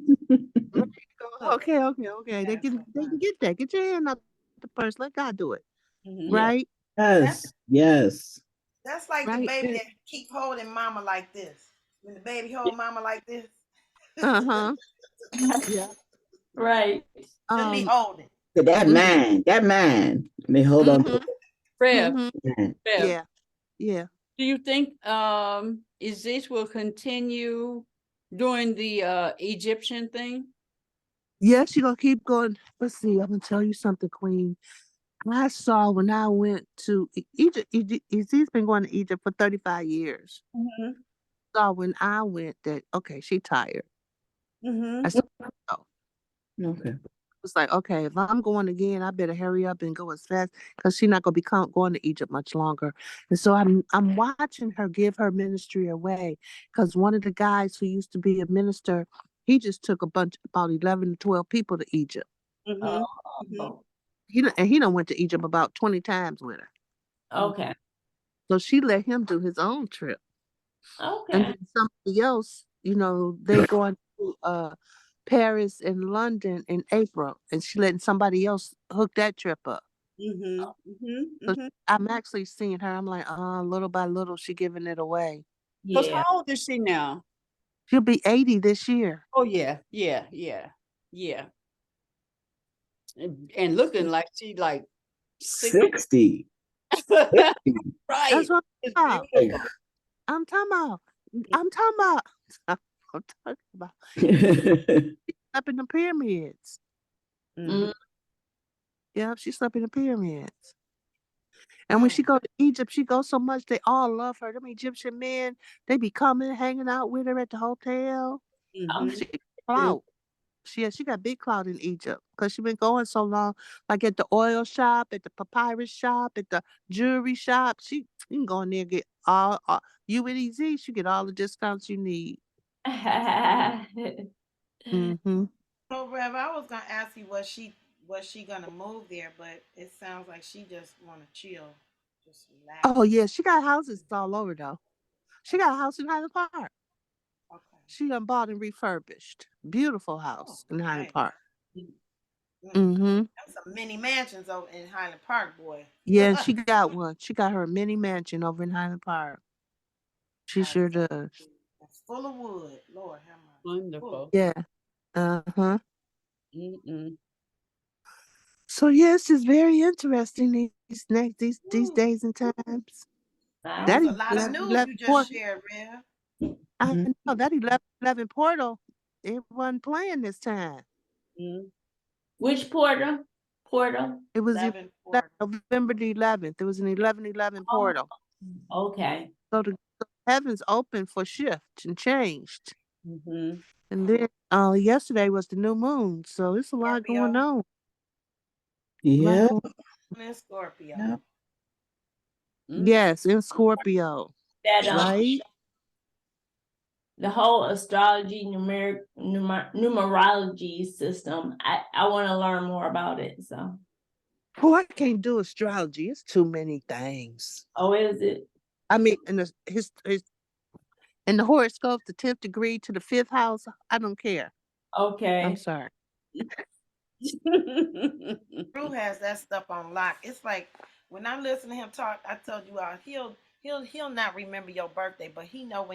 Okay. They can get that. Get your hand out the purse. Let God do it. Right? Yes. That's like the Right. baby that keep holding mama like this. When the baby hold mama like this. Yeah. Right. Just be holding. That man. Let me hold on to Rev, it. Rev, Yeah. do you think Isis will continue doing the Egyptian thing? Yeah, she gonna keep going. Let's see, I'm gonna tell you something, Queen. I saw when I went to Egypt, he's been going to Egypt for 35 years. Saw when I went that, okay, she tired. I said, oh. Okay. It was like, okay, if I'm going again, I better hurry up and go as fast, because she's not gonna be going to Egypt much longer. And so I'm watching her give her ministry away, because one of the guys who used to be a minister, he just took about 11 to 12 people to Egypt. Oh. He done went to Egypt about 20 times with her. Okay. So she let him do his own trip. Okay. And then somebody else, they going to Paris and London in April, and she letting somebody else hook that trip up. So I'm actually seeing her. I'm like, little by little, she giving it away. Because Yeah. how old is she now? She'll be 80 this year. Oh yeah. And looking like she like 60. Right. That's what It's I'm talking beautiful. about. I'm talking about. Up in the pyramids. Yeah, she slept in the pyramids. And when she go to Egypt, she goes so much, they all love her. Them Egyptian men, they be coming, hanging out with her at the hotel. She got clout. She got big clout in Egypt, because she been going so long. Like at the oil shop, at the papyrus shop, at the jewelry shop. You can go in there and get all you with EZ, she get all the discounts you need. So, Rev, I was gonna ask you, was she gonna move there, but it sounds like she just wanna chill, just relax. Oh yeah, she got houses all over though. She got a house in Highland Park. Okay. She done bought and refurbished. Beautiful house in Highland nice. Park. There's some mini mansions over in Highland Park, boy. Yeah, and she got one. She got her mini mansion over in Highland Park. She sure does. It's full of wood. Lord have mercy. Wonderful. Yeah. So yes, it's very interesting these days and times. That was a lot of news you just shared, Rev. I know that 11 portal, it wasn't playing this time. Which portal? It was 11 portal. November the 11th. It was an 11/11 portal. Okay. So the heavens opened for shift and changed. Mm-hmm. And then yesterday was the new moon, so it's a lot going Scorpio. on. Yeah. In Scorpio. Yeah. Yes, in Scorpio. That Right? the whole astrology numerology system. I want to learn more about it. So. Oh, I can't do astrology. It's too many things. Oh, is it? I mean, in the horoscope, the 10th degree to the 5th house, I don't care. Okay. I'm sorry. Drew has that stuff on lock. It's like when I listen to him talk, I told you he'll not remember your birthday, but he know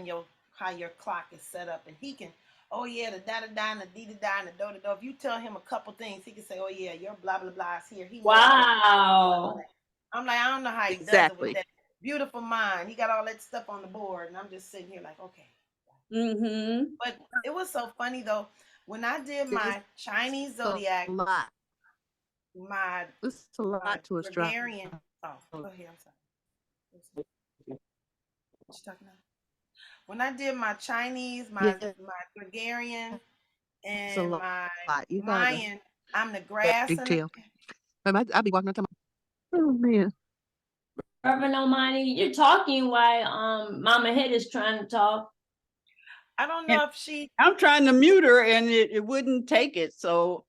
how your clock is set up, and he can. Oh yeah, the da da da and the dee da da and the do da do. If you tell him a couple things, he can say, "Oh yeah, your blah blah blah is here." He knows. Wow. I'm like, I don't know how he does it with that beautiful mind. He got all that stuff on the board, and I'm just sitting here like, okay. Mm-hmm. But it was so funny though when I did my Chinese zodiac. It's a lot to astrology. Gregorian. Oh, go ahead. I'm sorry. What you talking about? When I did my Chinese, my Gregorian, and my Mayan, I'm the grass and the... I'll be walking around. Oh man. Reverend Omani, you're talking while Mama Head is trying to talk. I don't know if she... I'm trying to mute her and it wouldn't take it, so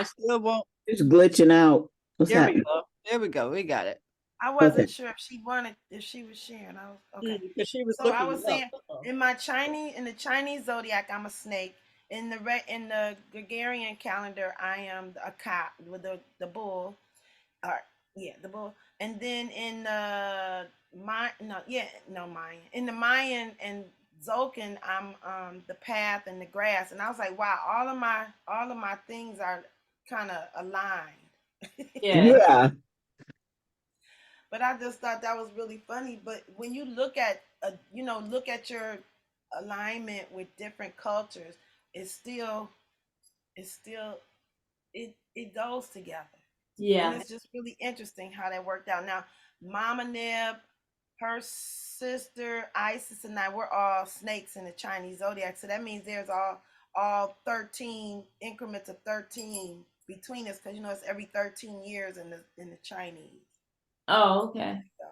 still won't. It's glitching out. What's There happening? we go. There we go. We got it. I wasn't sure if she was sharing. I was okay. Because she was so I was up. saying in the Chinese zodiac, I'm a snake. In the Gregorian calendar, I am a cow with the bull. The bull. And then in the Mayan. In the Mayan and Zocan, I'm the path and the grass. And I was like, wow, all of my things are kind of aligned. Yeah. But I just thought that was really funny. But when you look at your alignment with different cultures, it goes together. Yeah. And it's just really interesting how that worked out. Now, Mama Neb, her sister Isis, and I, we're all snakes in the Chinese zodiac. So that means there's all 13 increments of 13 between us, because it's every 13 years in the Chinese. Oh, okay. So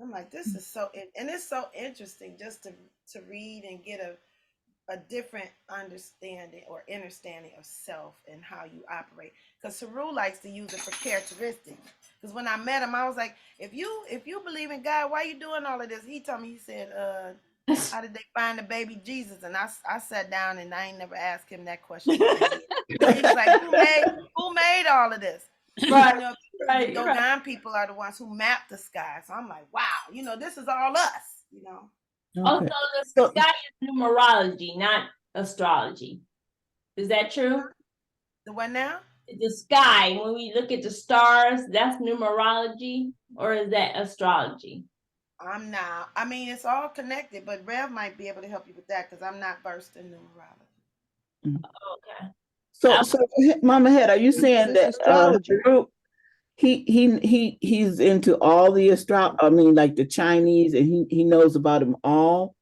I'm like, this is and it's so interesting just to read and get a different understanding or understanding of self and how you operate. Because Saru likes to use it for characteristics. Because when I met him, I was like, if you believe in God, why are you doing all of this? He told me, he said, how did they find the baby Jesus? And I sat down and I ain't never asked him that question. He was like, who made all of this? Right. The Dogon people are the ones who map the sky. So I'm like, wow, this is all us, Also, the sky is numerology, not astrology. Is that true? The what now? The sky, when we look at the stars, that's numerology, or is that astrology? I'm not. I mean, it's all connected, but Rev might be able to help you with that because I'm not versed in numerology. Okay. So Mama Head, are you saying that he's into all the like the Chinese, and he knows about them all?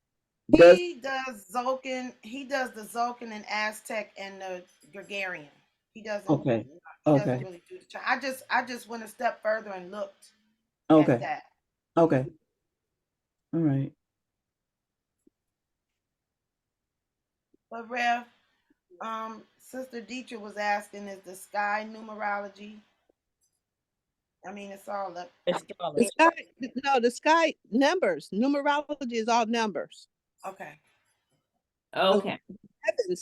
He does Zocan. He does the Zocan and Aztec and the Gregorian. He doesn't. Okay. Doesn't really do the Chinese. I just went a step further and looked at that. Okay. All right. But Rev, Sister Deitra was asking, is the sky numerology? I mean, it's all up. The sky numbers. Numerology is all numbers. Okay. Okay.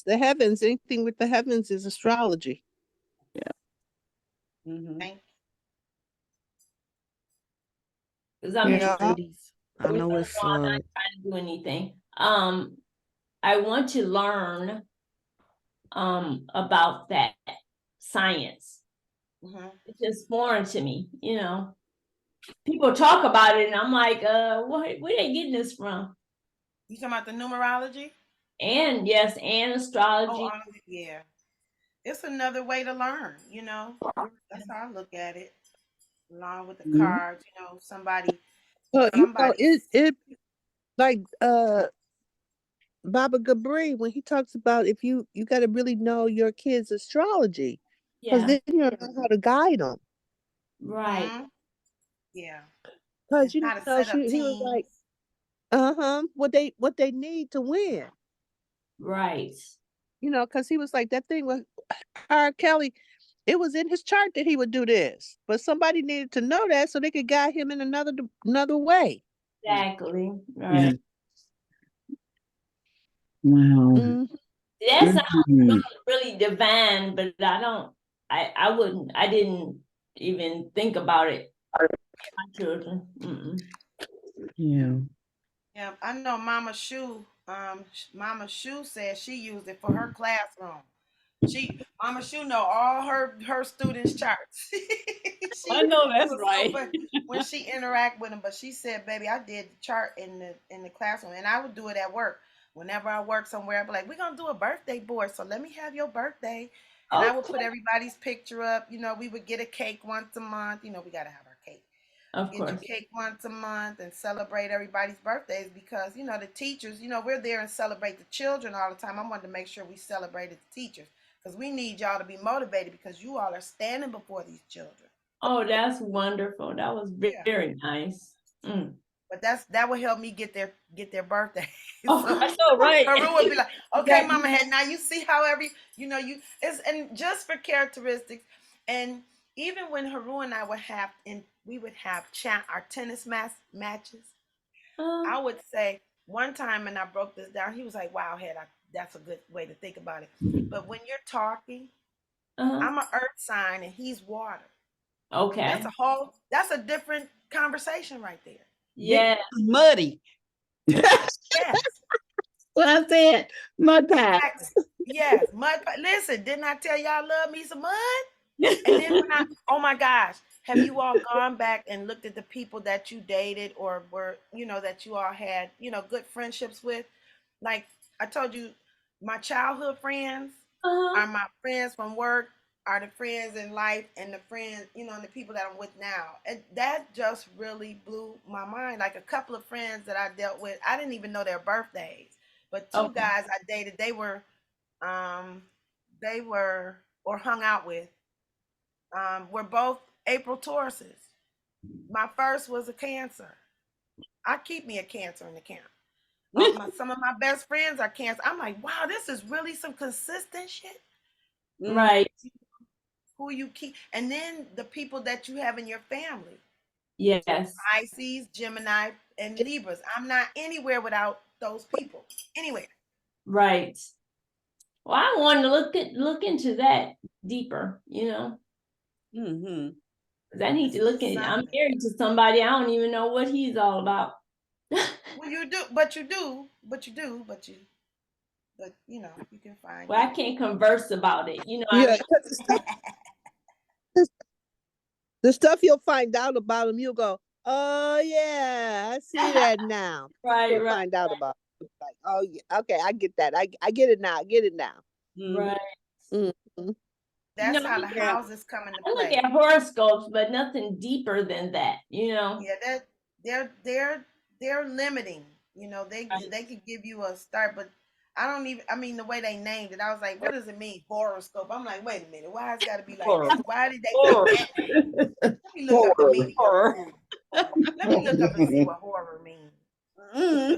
The heavens, anything with the heavens is astrology. Yeah. Mm-hmm. Because I'm I know it's I'm not trying to do anything. I want to learn about that science. Mm-hmm. It's just foreign to me, People talk about it, and I'm like, where they getting this from? You talking about the numerology? And yes, and astrology. Yeah. It's another way to learn, That's how I look at it. Along with the cards, somebody. It Like Baba Gabri, when he talks about if you got to really know your kids' astrology, because Yeah, then you know how to guide them. right, Yeah. Because And how to set up he was like, teams. what they need to win. right. You know, because he was like that thing with R. Kelly. It was in his chart that he would do this, but somebody needed to know that so they could guide him in another way. Exactly. Yeah. Right. Wow. Mm. That sounds Mhm. really divine, but I didn't even think about it. My children. Mm-mm. Yeah. Yeah, I know Mama Shu. Mama Shu said she used it for her classroom. Mama Shu know all her students' charts. I know It that's was so right. fun when she interact with them. But she said, "Baby, I did the chart in the classroom, and I would do it at work. Whenever I work somewhere, I'd be like, we're gonna do a birthday board. So let me have your birthday." And I would put Okay. everybody's picture up. You know, we would get a cake once a month. You know, we gotta have our cake. Of Get your course. cake once a month and celebrate everybody's birthdays because you know the teachers, you know, we're there and celebrate the children all the time. I wanted to make sure we celebrated the teachers because we need y'all to be motivated because you all are standing before these children. Oh, that's wonderful. That was Yeah. very nice. Mm. But that would help me get their birthday. Oh, So I know, right? Haru would be like, okay, That- Mama Head, now you see how it's and just for characteristics. And even when Haru and I would have we would have our tennis matches. I would say one time, and I broke this down. He was like, "Wow, Head, that's a good way to think about it." But when you're talking, I'm an earth sign and he's water. Okay. That's a different conversation right there. Yeah. Muddy. Yes. What I said, mud pies. Exactly. Yes, listen, didn't I tell y'all I love me some mud? And then oh my gosh, have you all gone back and looked at the people that you dated or were, that you all had, good friendships with? Like I told you, my childhood friends are my friends from work, are the friends in life, and the friends, and the people that I'm with now. And that just really blew my mind. Like a couple of friends that I dealt with, I didn't even know their birthdays. But two guys I dated, um, they were or hung out with, were both April Tauruses. My first was a Cancer. I keep me a Cancer in the camp. Some of my best friends are Cancer. I'm like, wow, this is really some consistent shit. Right. Who you keep, and then the people that you have in your family. Yes. Pisces, Gemini, and Libras. I'm not anywhere without those people. Anywhere. Right. Well, I wanted to look into that deeper, Mm-hmm. 'Cause I need to look in. I'm married to somebody I don't even know what he's all about. Well, you do, but you can find. Well, I can't converse about it. Yeah, the stuff you'll find out about him, you'll go, oh yeah, I see that now. Right, You'll right. find out about it. Like, oh yeah, okay, I get that. I get it now. I get it now. Right. Mm-hmm. That's how the houses come into I look play. at horoscopes, but nothing deeper than that, Yeah, they're limiting. They could give you a start, but I mean the way they named it, I was like, what does it mean? Horoscope. I'm like, wait a minute, why it's gotta be like that? Why did they make that name? Let me look up the meaning of horror. Let me look up and see what horror means. Oh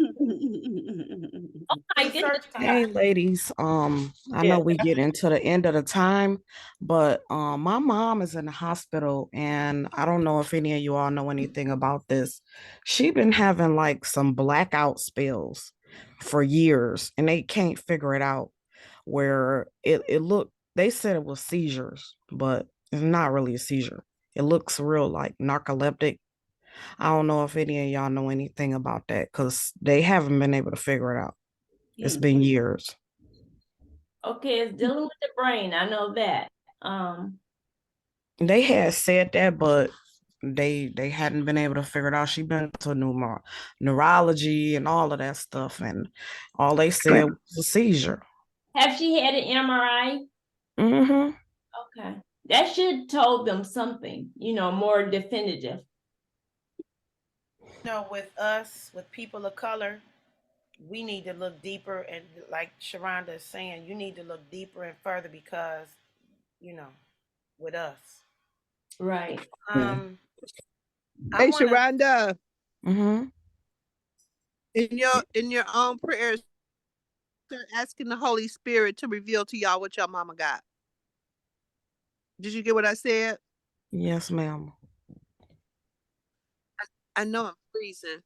my goodness. Hey ladies, I know we get into the end of the time, but my mom is in the hospital and I don't know if any of you all know anything about this. She been having like some blackout spells for years and they can't figure it out where it looked, they said it was seizures, but it's not really a seizure. It looks real like narcoleptic. I don't know if any of y'all know anything about that because they haven't been able to figure it out. It's been years. Okay, it's dealing with the brain. I know that. They had said that, but they hadn't been able to figure it out. She been to neurology and all of that stuff, and all they said was a seizure. Have she had an MRI? Mm-hmm. Okay. That should told them something, more definitive. know, with people of color, we need to look deeper, and like Sharonda is saying, you need to look deeper and further because, you know, with us. Right. Hey, Sharonda, Mm-hmm. in your own prayers, start asking the Holy Spirit to reveal to y'all what your mama got. Did you get what I said? Yes, ma'am. I know I'm freezing.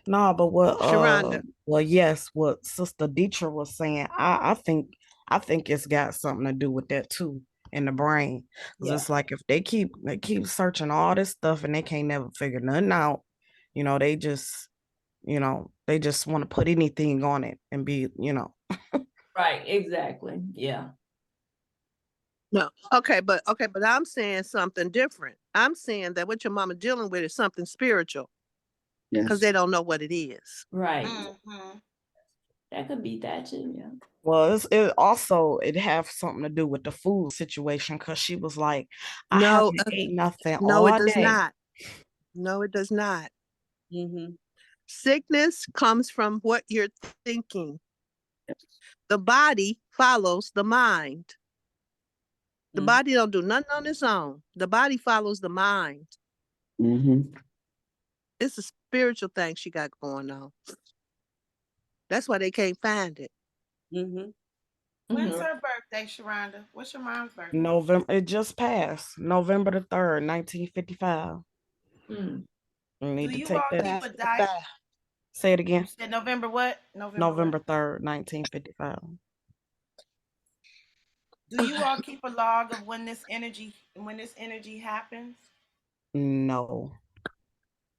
No, but what Sharonda. well, yes, what Sister Deitra was saying, I think it's got something to do with that too in the brain. Because it's like if they keep searching all this stuff and they can't never figure nothing out, they just want to put anything on it and be, Right, exactly. Yeah. No. Okay, but I'm saying something different. I'm saying that what your mama dealing with is something spiritual. Because they don't know what it is. Right. That could be that too, yeah. Well, it have something to do with the food situation because she was like, I No, haven't ate nothing no, all it does day. not. No, it does not. Sickness comes from what you're thinking. The body follows the mind. The body don't do nothing on its own. The body follows the mind. It's a spiritual thing she got going on. That's why they can't find it. When's her birthday, Sharonda? What's your mom's birthday? November. It just passed. November the 3rd, 1955. Do Need to you take all that. keep a diet? Say it again. You said November what? November 3rd, 1955. Do you all keep a log of when this energy happens? No.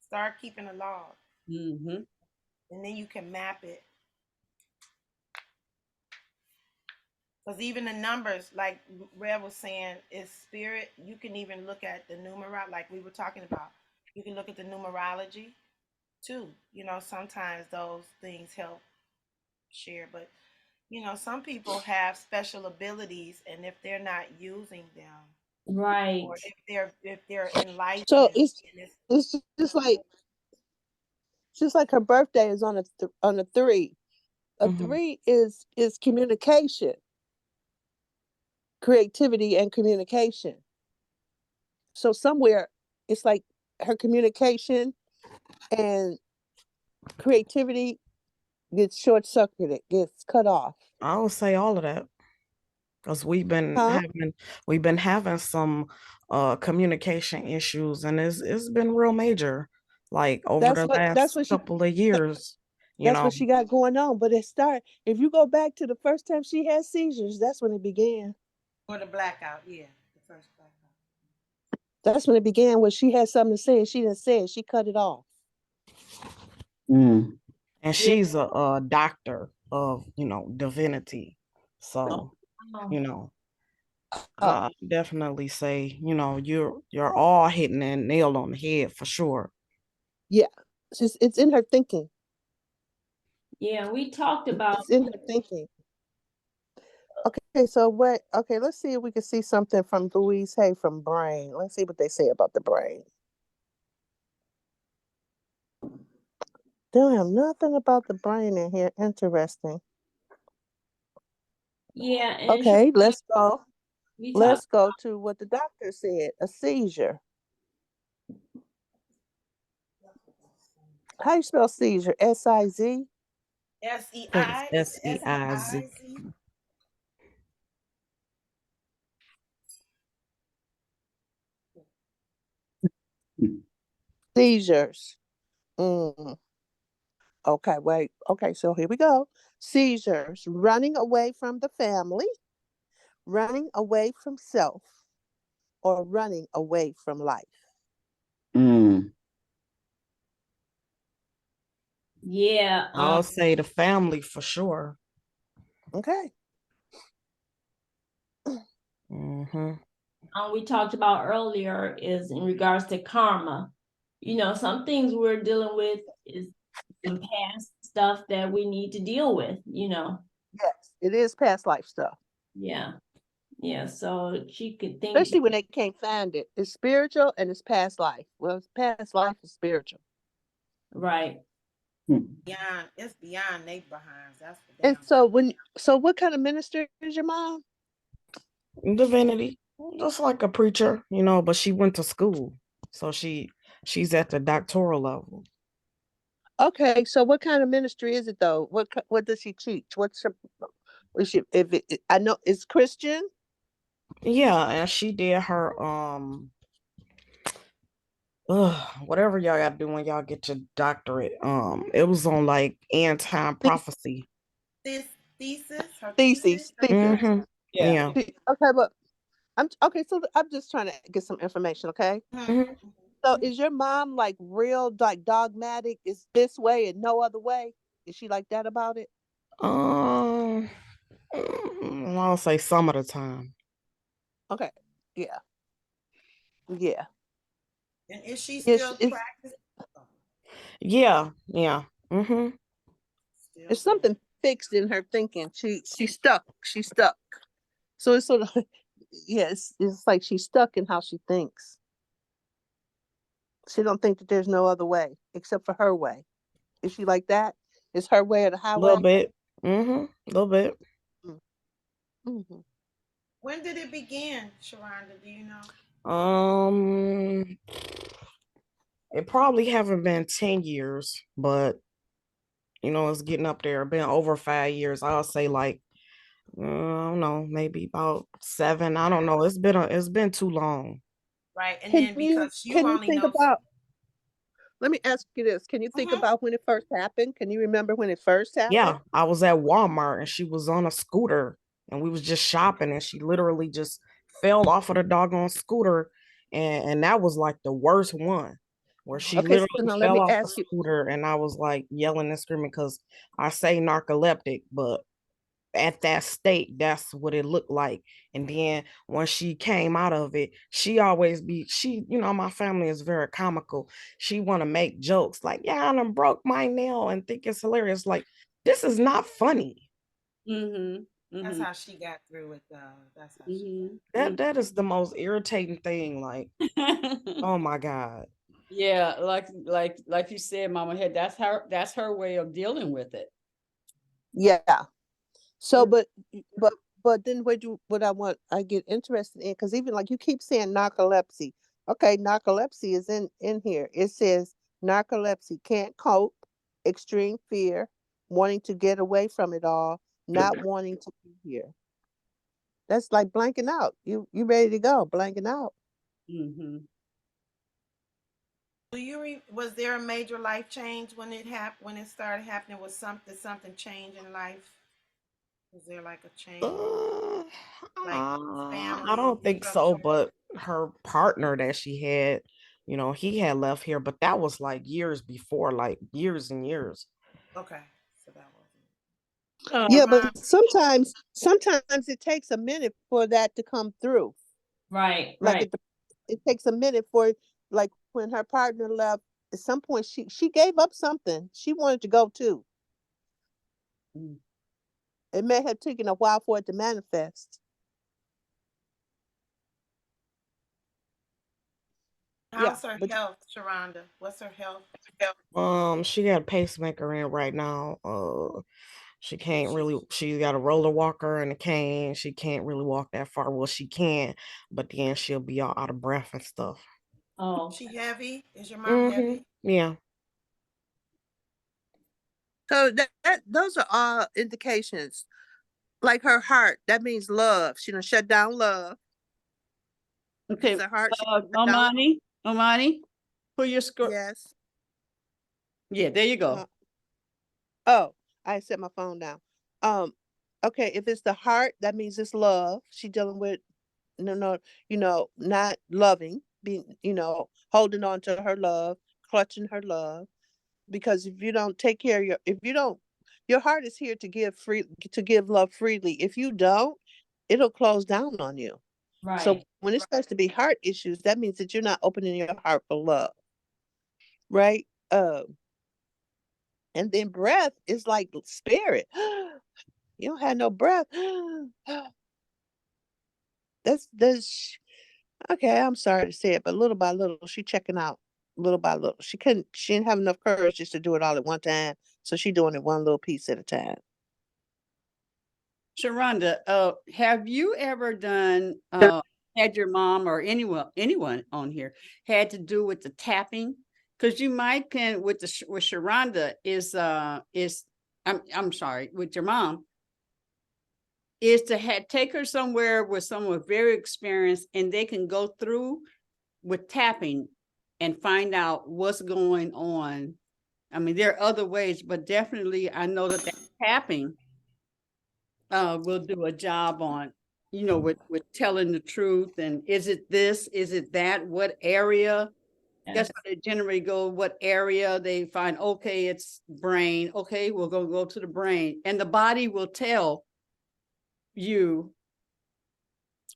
Start keeping a log. And then you can map it. Because even the numbers, like Red was saying, is spirit. You can even look at the numerology, like we were talking about. You can look at the numerology too. Sometimes those things help share. But, some people have special abilities, and if they're not using them, right, or if they're enlightened, So it's just like her birthday is on a 3. A 3 is communication, creativity, and communication. So somewhere it's like her communication and creativity gets short-circuited, gets cut off. I would say all of that. Because we've been having some communication issues, and it's been real major, like over the last couple of years. That's what she got going on. But if you go back to the first time she had seizures, that's when it began. Or the blackout, yeah. The first blackout. That's when it began, when she had something to say and she didn't say it. She cut it off. And she's a doctor of, divinity. So, I definitely say, you're all hitting that nail on the head for sure. Yeah. It's in her thinking. Yeah, we talked about it's in her thinking. Okay, so let's see if we can see something from Louise Hay from brain. Let's see what they say about the brain. They don't have nothing about the brain in here. Interesting. Yeah. Okay, let's go. Let's go to what the doctor said, a seizure. How you spell seizure? S-I-Z? S-E-I? S-E-I-Z. Seizures. Okay, wait. Okay, so here we go. Seizures, running away from the family, running away from self, or running away from life. Yeah. I'll say the family for sure. Okay. We talked about earlier is in regards to karma. Some things we're dealing with is some past stuff that we need to deal with. Yes, it is past life stuff. Yeah. Yeah, so she could think. Especially when they can't find it. It's spiritual and it's past life. Well, it's past life is spiritual. Right. It's beyond they behinds. That's for And damn. so what kind of minister is your mom? Divinity, just like a preacher, but she went to school, so she's at the doctoral level. Okay, so what kind of ministry is it though? What does she teach? What's her? Is she, if it, I know it's Christian. Yeah, and she did her whatever y'all got to do when y'all get your doctorate. It was on like end time prophecy. This thesis, her Thesis. Mm-hmm. Yeah. Okay, but I'm okay. So I'm just trying to get some information. Okay. Mm-hmm. So is your mom like real like dogmatic? Is this way and no other way? Is she like that about it? I'll say some of the time. Okay. Yeah. Yeah. And is she still practicing? Yeah. Yeah. Mm-hmm. There's something fixed in her thinking. She's stuck. She's stuck. So it's sort of yes, it's like she's stuck in how she thinks. She don't think that there's no other way except for her way. Is she like that? Is her way or the highway? A little bit. Mm-hmm. A little bit. Mm-hmm. When did it begin, Sharonda? Do you know? It probably haven't been 10 years, but it's getting up there. Been over 5 years. I'll say like I don't know, maybe about 7. I don't know. It's been too long. Right. And then because you only think know about let me ask you this. Can you think about when it first happened? Can you remember when it first happened? Yeah, I was at Walmart and she was on a scooter and we was just shopping and she literally just fell off of the doggone scooter and that was like the worst one where she Okay, so literally now let fell me off the ask you. scooter and I was like yelling and screaming because I say narcoleptic, but at that state, that's what it looked like. And then when she came out of it, my family is very comical. She want to make jokes like, yeah, I done broke my nail and think it's hilarious. Like, this is not funny. That's how she got through it, though. That's how she that is the most irritating thing. Like, oh my God. Yeah, like you said, Mama Head, that's her way of dealing with it. Yeah. So, but then I get interested in, because even like you keep saying narcolepsy. Okay, narcolepsy is in here. It says narcolepsy, can't cope, extreme fear, wanting to get away from it all, not wanting to be here. That's like blanking out. You ready to go, blanking out. Was there a major life change when it happened? When it started happening? Was something change in life? Was there like a change? I don't think so, but her partner that she had, he had left here, but that was like years before, like years and years. Okay, so that wasn't. Yeah, but sometimes it takes a minute for that to come through. Right. Like it takes a minute for, like when her partner left, at some point she gave up something. She wanted to go too. It may have taken a while for it to manifest. How's her health, Sharonda? What's her health? She got a pacemaker in right now. She can't really. She's got a roller walker and a cane. She can't really walk that far. Well, she can, but then she'll be all out of breath and stuff. Oh, she heavy? Is your mom heavy? Yeah. So those are all indications. Like her heart, that means love. She done shut down love. Okay. Her heart. Omani, pull your skirt. Yes. Yeah, there you go. Oh, I set my phone down. Okay, if it's the heart, that means it's love. She dealing with not loving, being, holding on to her love, clutching her love. Because if you don't take care of your heart is here to give love freely. If you don't, it'll close down on you. right. So when it starts to be heart issues, that means that you're not opening your heart for love. Right? And then breath is like spirit. You don't have no breath. that's okay. I'm sorry to say it, but little by little, she checking out. Little by little, she didn't have enough courage just to do it all at one time. So she doing it one little piece at a time. Sharonda, have you ever done had your mom or anyone on here had to do with the tapping? Because you might can with Sharonda is I'm sorry, with your mom is to take her somewhere with someone very experienced and they can go through with tapping and find out what's going on. I mean, there are other ways, but definitely I know that tapping will do a job on, with telling the truth. And is it this, is it that, what area? Yes. That's how they generally go, what area they find, okay, it's brain. Okay, we'll go to the brain. And the body will tell you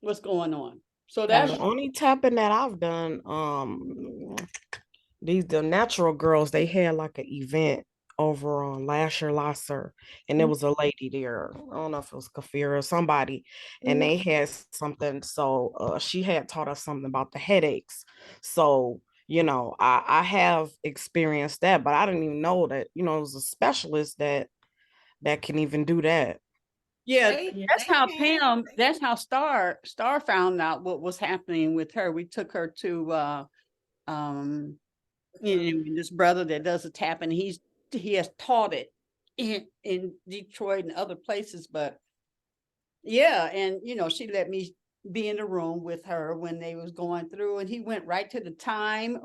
what's going on. So that's the only tapping that I've done. The natural girls, they had like an event over on Lasher, and there was a lady there. I don't know if it was Kafir or somebody, and they had something. So she had taught us something about the headaches. So I have experienced that, but I didn't even know that it was a specialist that can even do that. Yeah, that's how Pam. That's how Star found out what was happening with her. We took her to this brother that does a tapping. He has taught it in Detroit and other places, but yeah, and she let me be in the room with her when they was going through, and he went right to the time,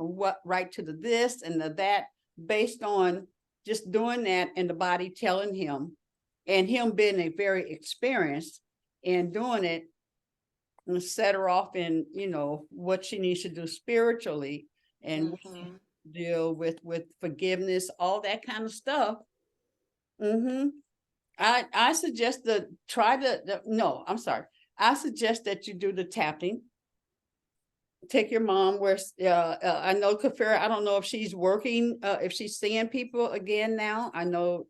right to the this and the that, based on just doing that and the body telling him, and him being a very experienced in doing it, and set her off in what she needs to do spiritually and deal with forgiveness, all that kind of stuff. I suggest I suggest that you do the tapping. Take your mom where I know Kafira, I don't know if she's working, if she's seeing people again now. I know,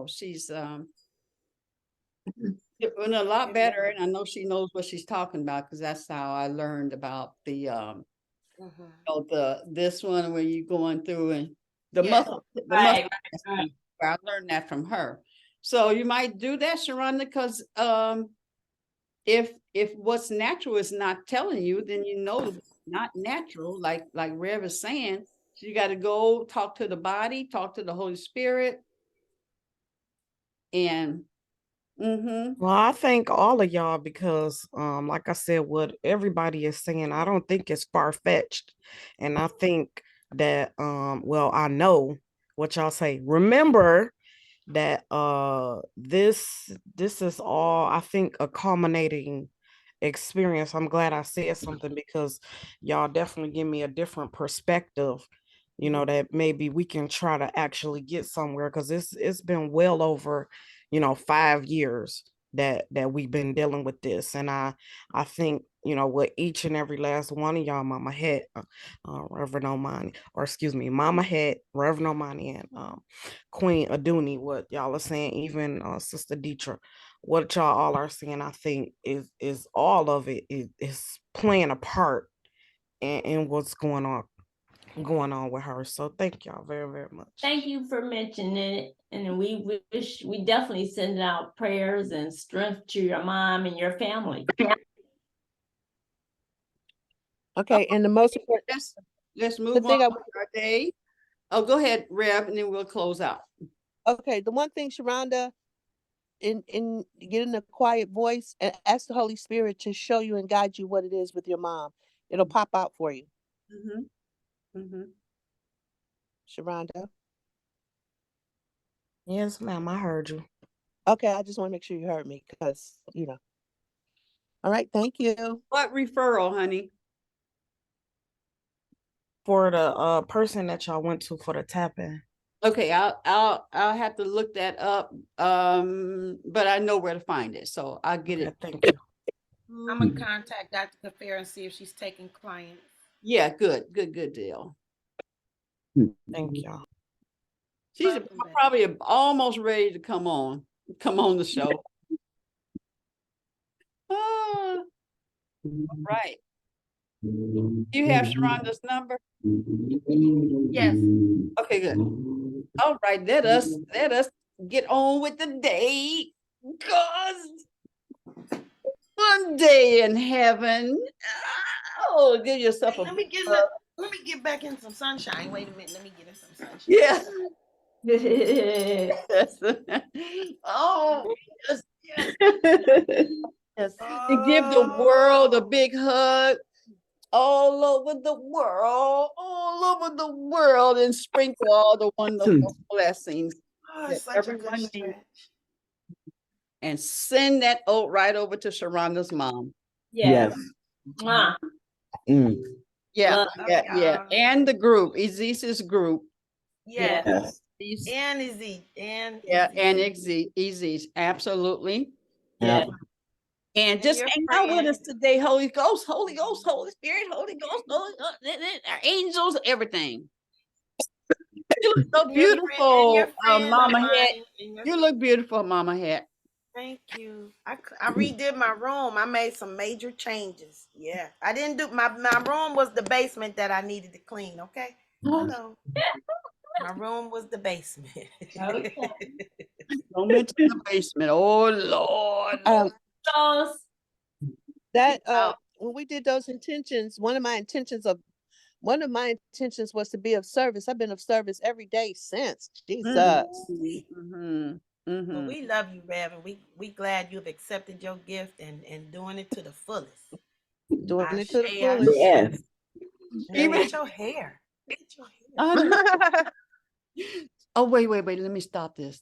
she's doing a lot better, and I know she knows what she's talking about, because that's how I learned about the this one where you're going through and the muscle. I learned that from her. So you might do that, Sharonda, because if what's natural is not telling you, then it's not natural, like Rev is saying. So you got to go talk to the body, talk to the Holy Spirit, and well, I thank all of y'all, because like I said, what everybody is saying, I don't think it's far-fetched. And I think that I know what y'all say. Remember that this is all, I think, a culminating experience. I'm glad I said something, because y'all definitely give me a different perspective, that maybe we can try to actually get somewhere, because it's been well over 5 years that we've been dealing with this. And I think with each and every last one of y'all, Mama Het, Reverend Omani, or excuse me, Mama Het, Reverend Omani, and Queen Aduni, what y'all are saying, even Sister Deitra, what y'all all are saying, I think is all of it is playing a part in what's going on with her. So thank y'all very, very much. Thank you for mentioning it. And we definitely send out prayers and strength to your mom and your family. Okay, and the most important, let's move on with our day. Oh, go ahead, Rev, and then we'll close out. Okay, the one thing, Sharonda, in getting a quiet voice and ask the Holy Spirit to show you and guide you what it is with your mom. It'll pop out for you. Sharonda. Yes, ma'am, I heard you. Okay, I just want to make sure you heard me, because all right, thank you. What referral, honey? For the person that y'all went to for the tapping. Okay, I'll have to look that up. But I know where to find it, so I'll get it. Thank you. I'm gonna contact Dr. Kafir and see if she's taking clients. Yeah, good deal. Thank y'all. She's probably almost ready to come on the show. Right. You have Sharonda's number? Yes. Okay, good. All right, let us get on with the day. Cause one day in heaven. Oh, give yourself Hey, a let me get back in some sunshine. Wait a minute. Let me get in some sunshine. yeah. Yes. Oh, yes, yes. Yes. And give the world a big hug all over the world, and sprinkle all the wonderful blessings Oh, that it's such a good everyone needs. stretch. And send that oat right over to Sharonda's mom. Yes. Mwah. Yeah, Love yeah. And the group, Izzy's group. Yes. Yes. And Izzy. And Izzy's. Absolutely. Yeah. And just your hang out with friend. us today, Holy Ghost, Holy Spirit, Holy Ghost, angels, everything. You look so beautiful, Mama Hat. You look beautiful, Mama Hat. Thank you. I redid my room. I made some major changes. Yeah. I didn't do my room was the basement that I needed to clean. Okay. Hello. My room was the basement. Okay. Don't mention the basement. Oh Lord. That when we did those intentions, one of my intentions was to be of service. I've been of service every day since. Jesus. Well, we love you, Rev, and we glad you've accepted your gift and doing it to the fullest. Doing it to the fullest. Yes. Look at your hair. Look at your hair. Oh, wait. Let me stop this.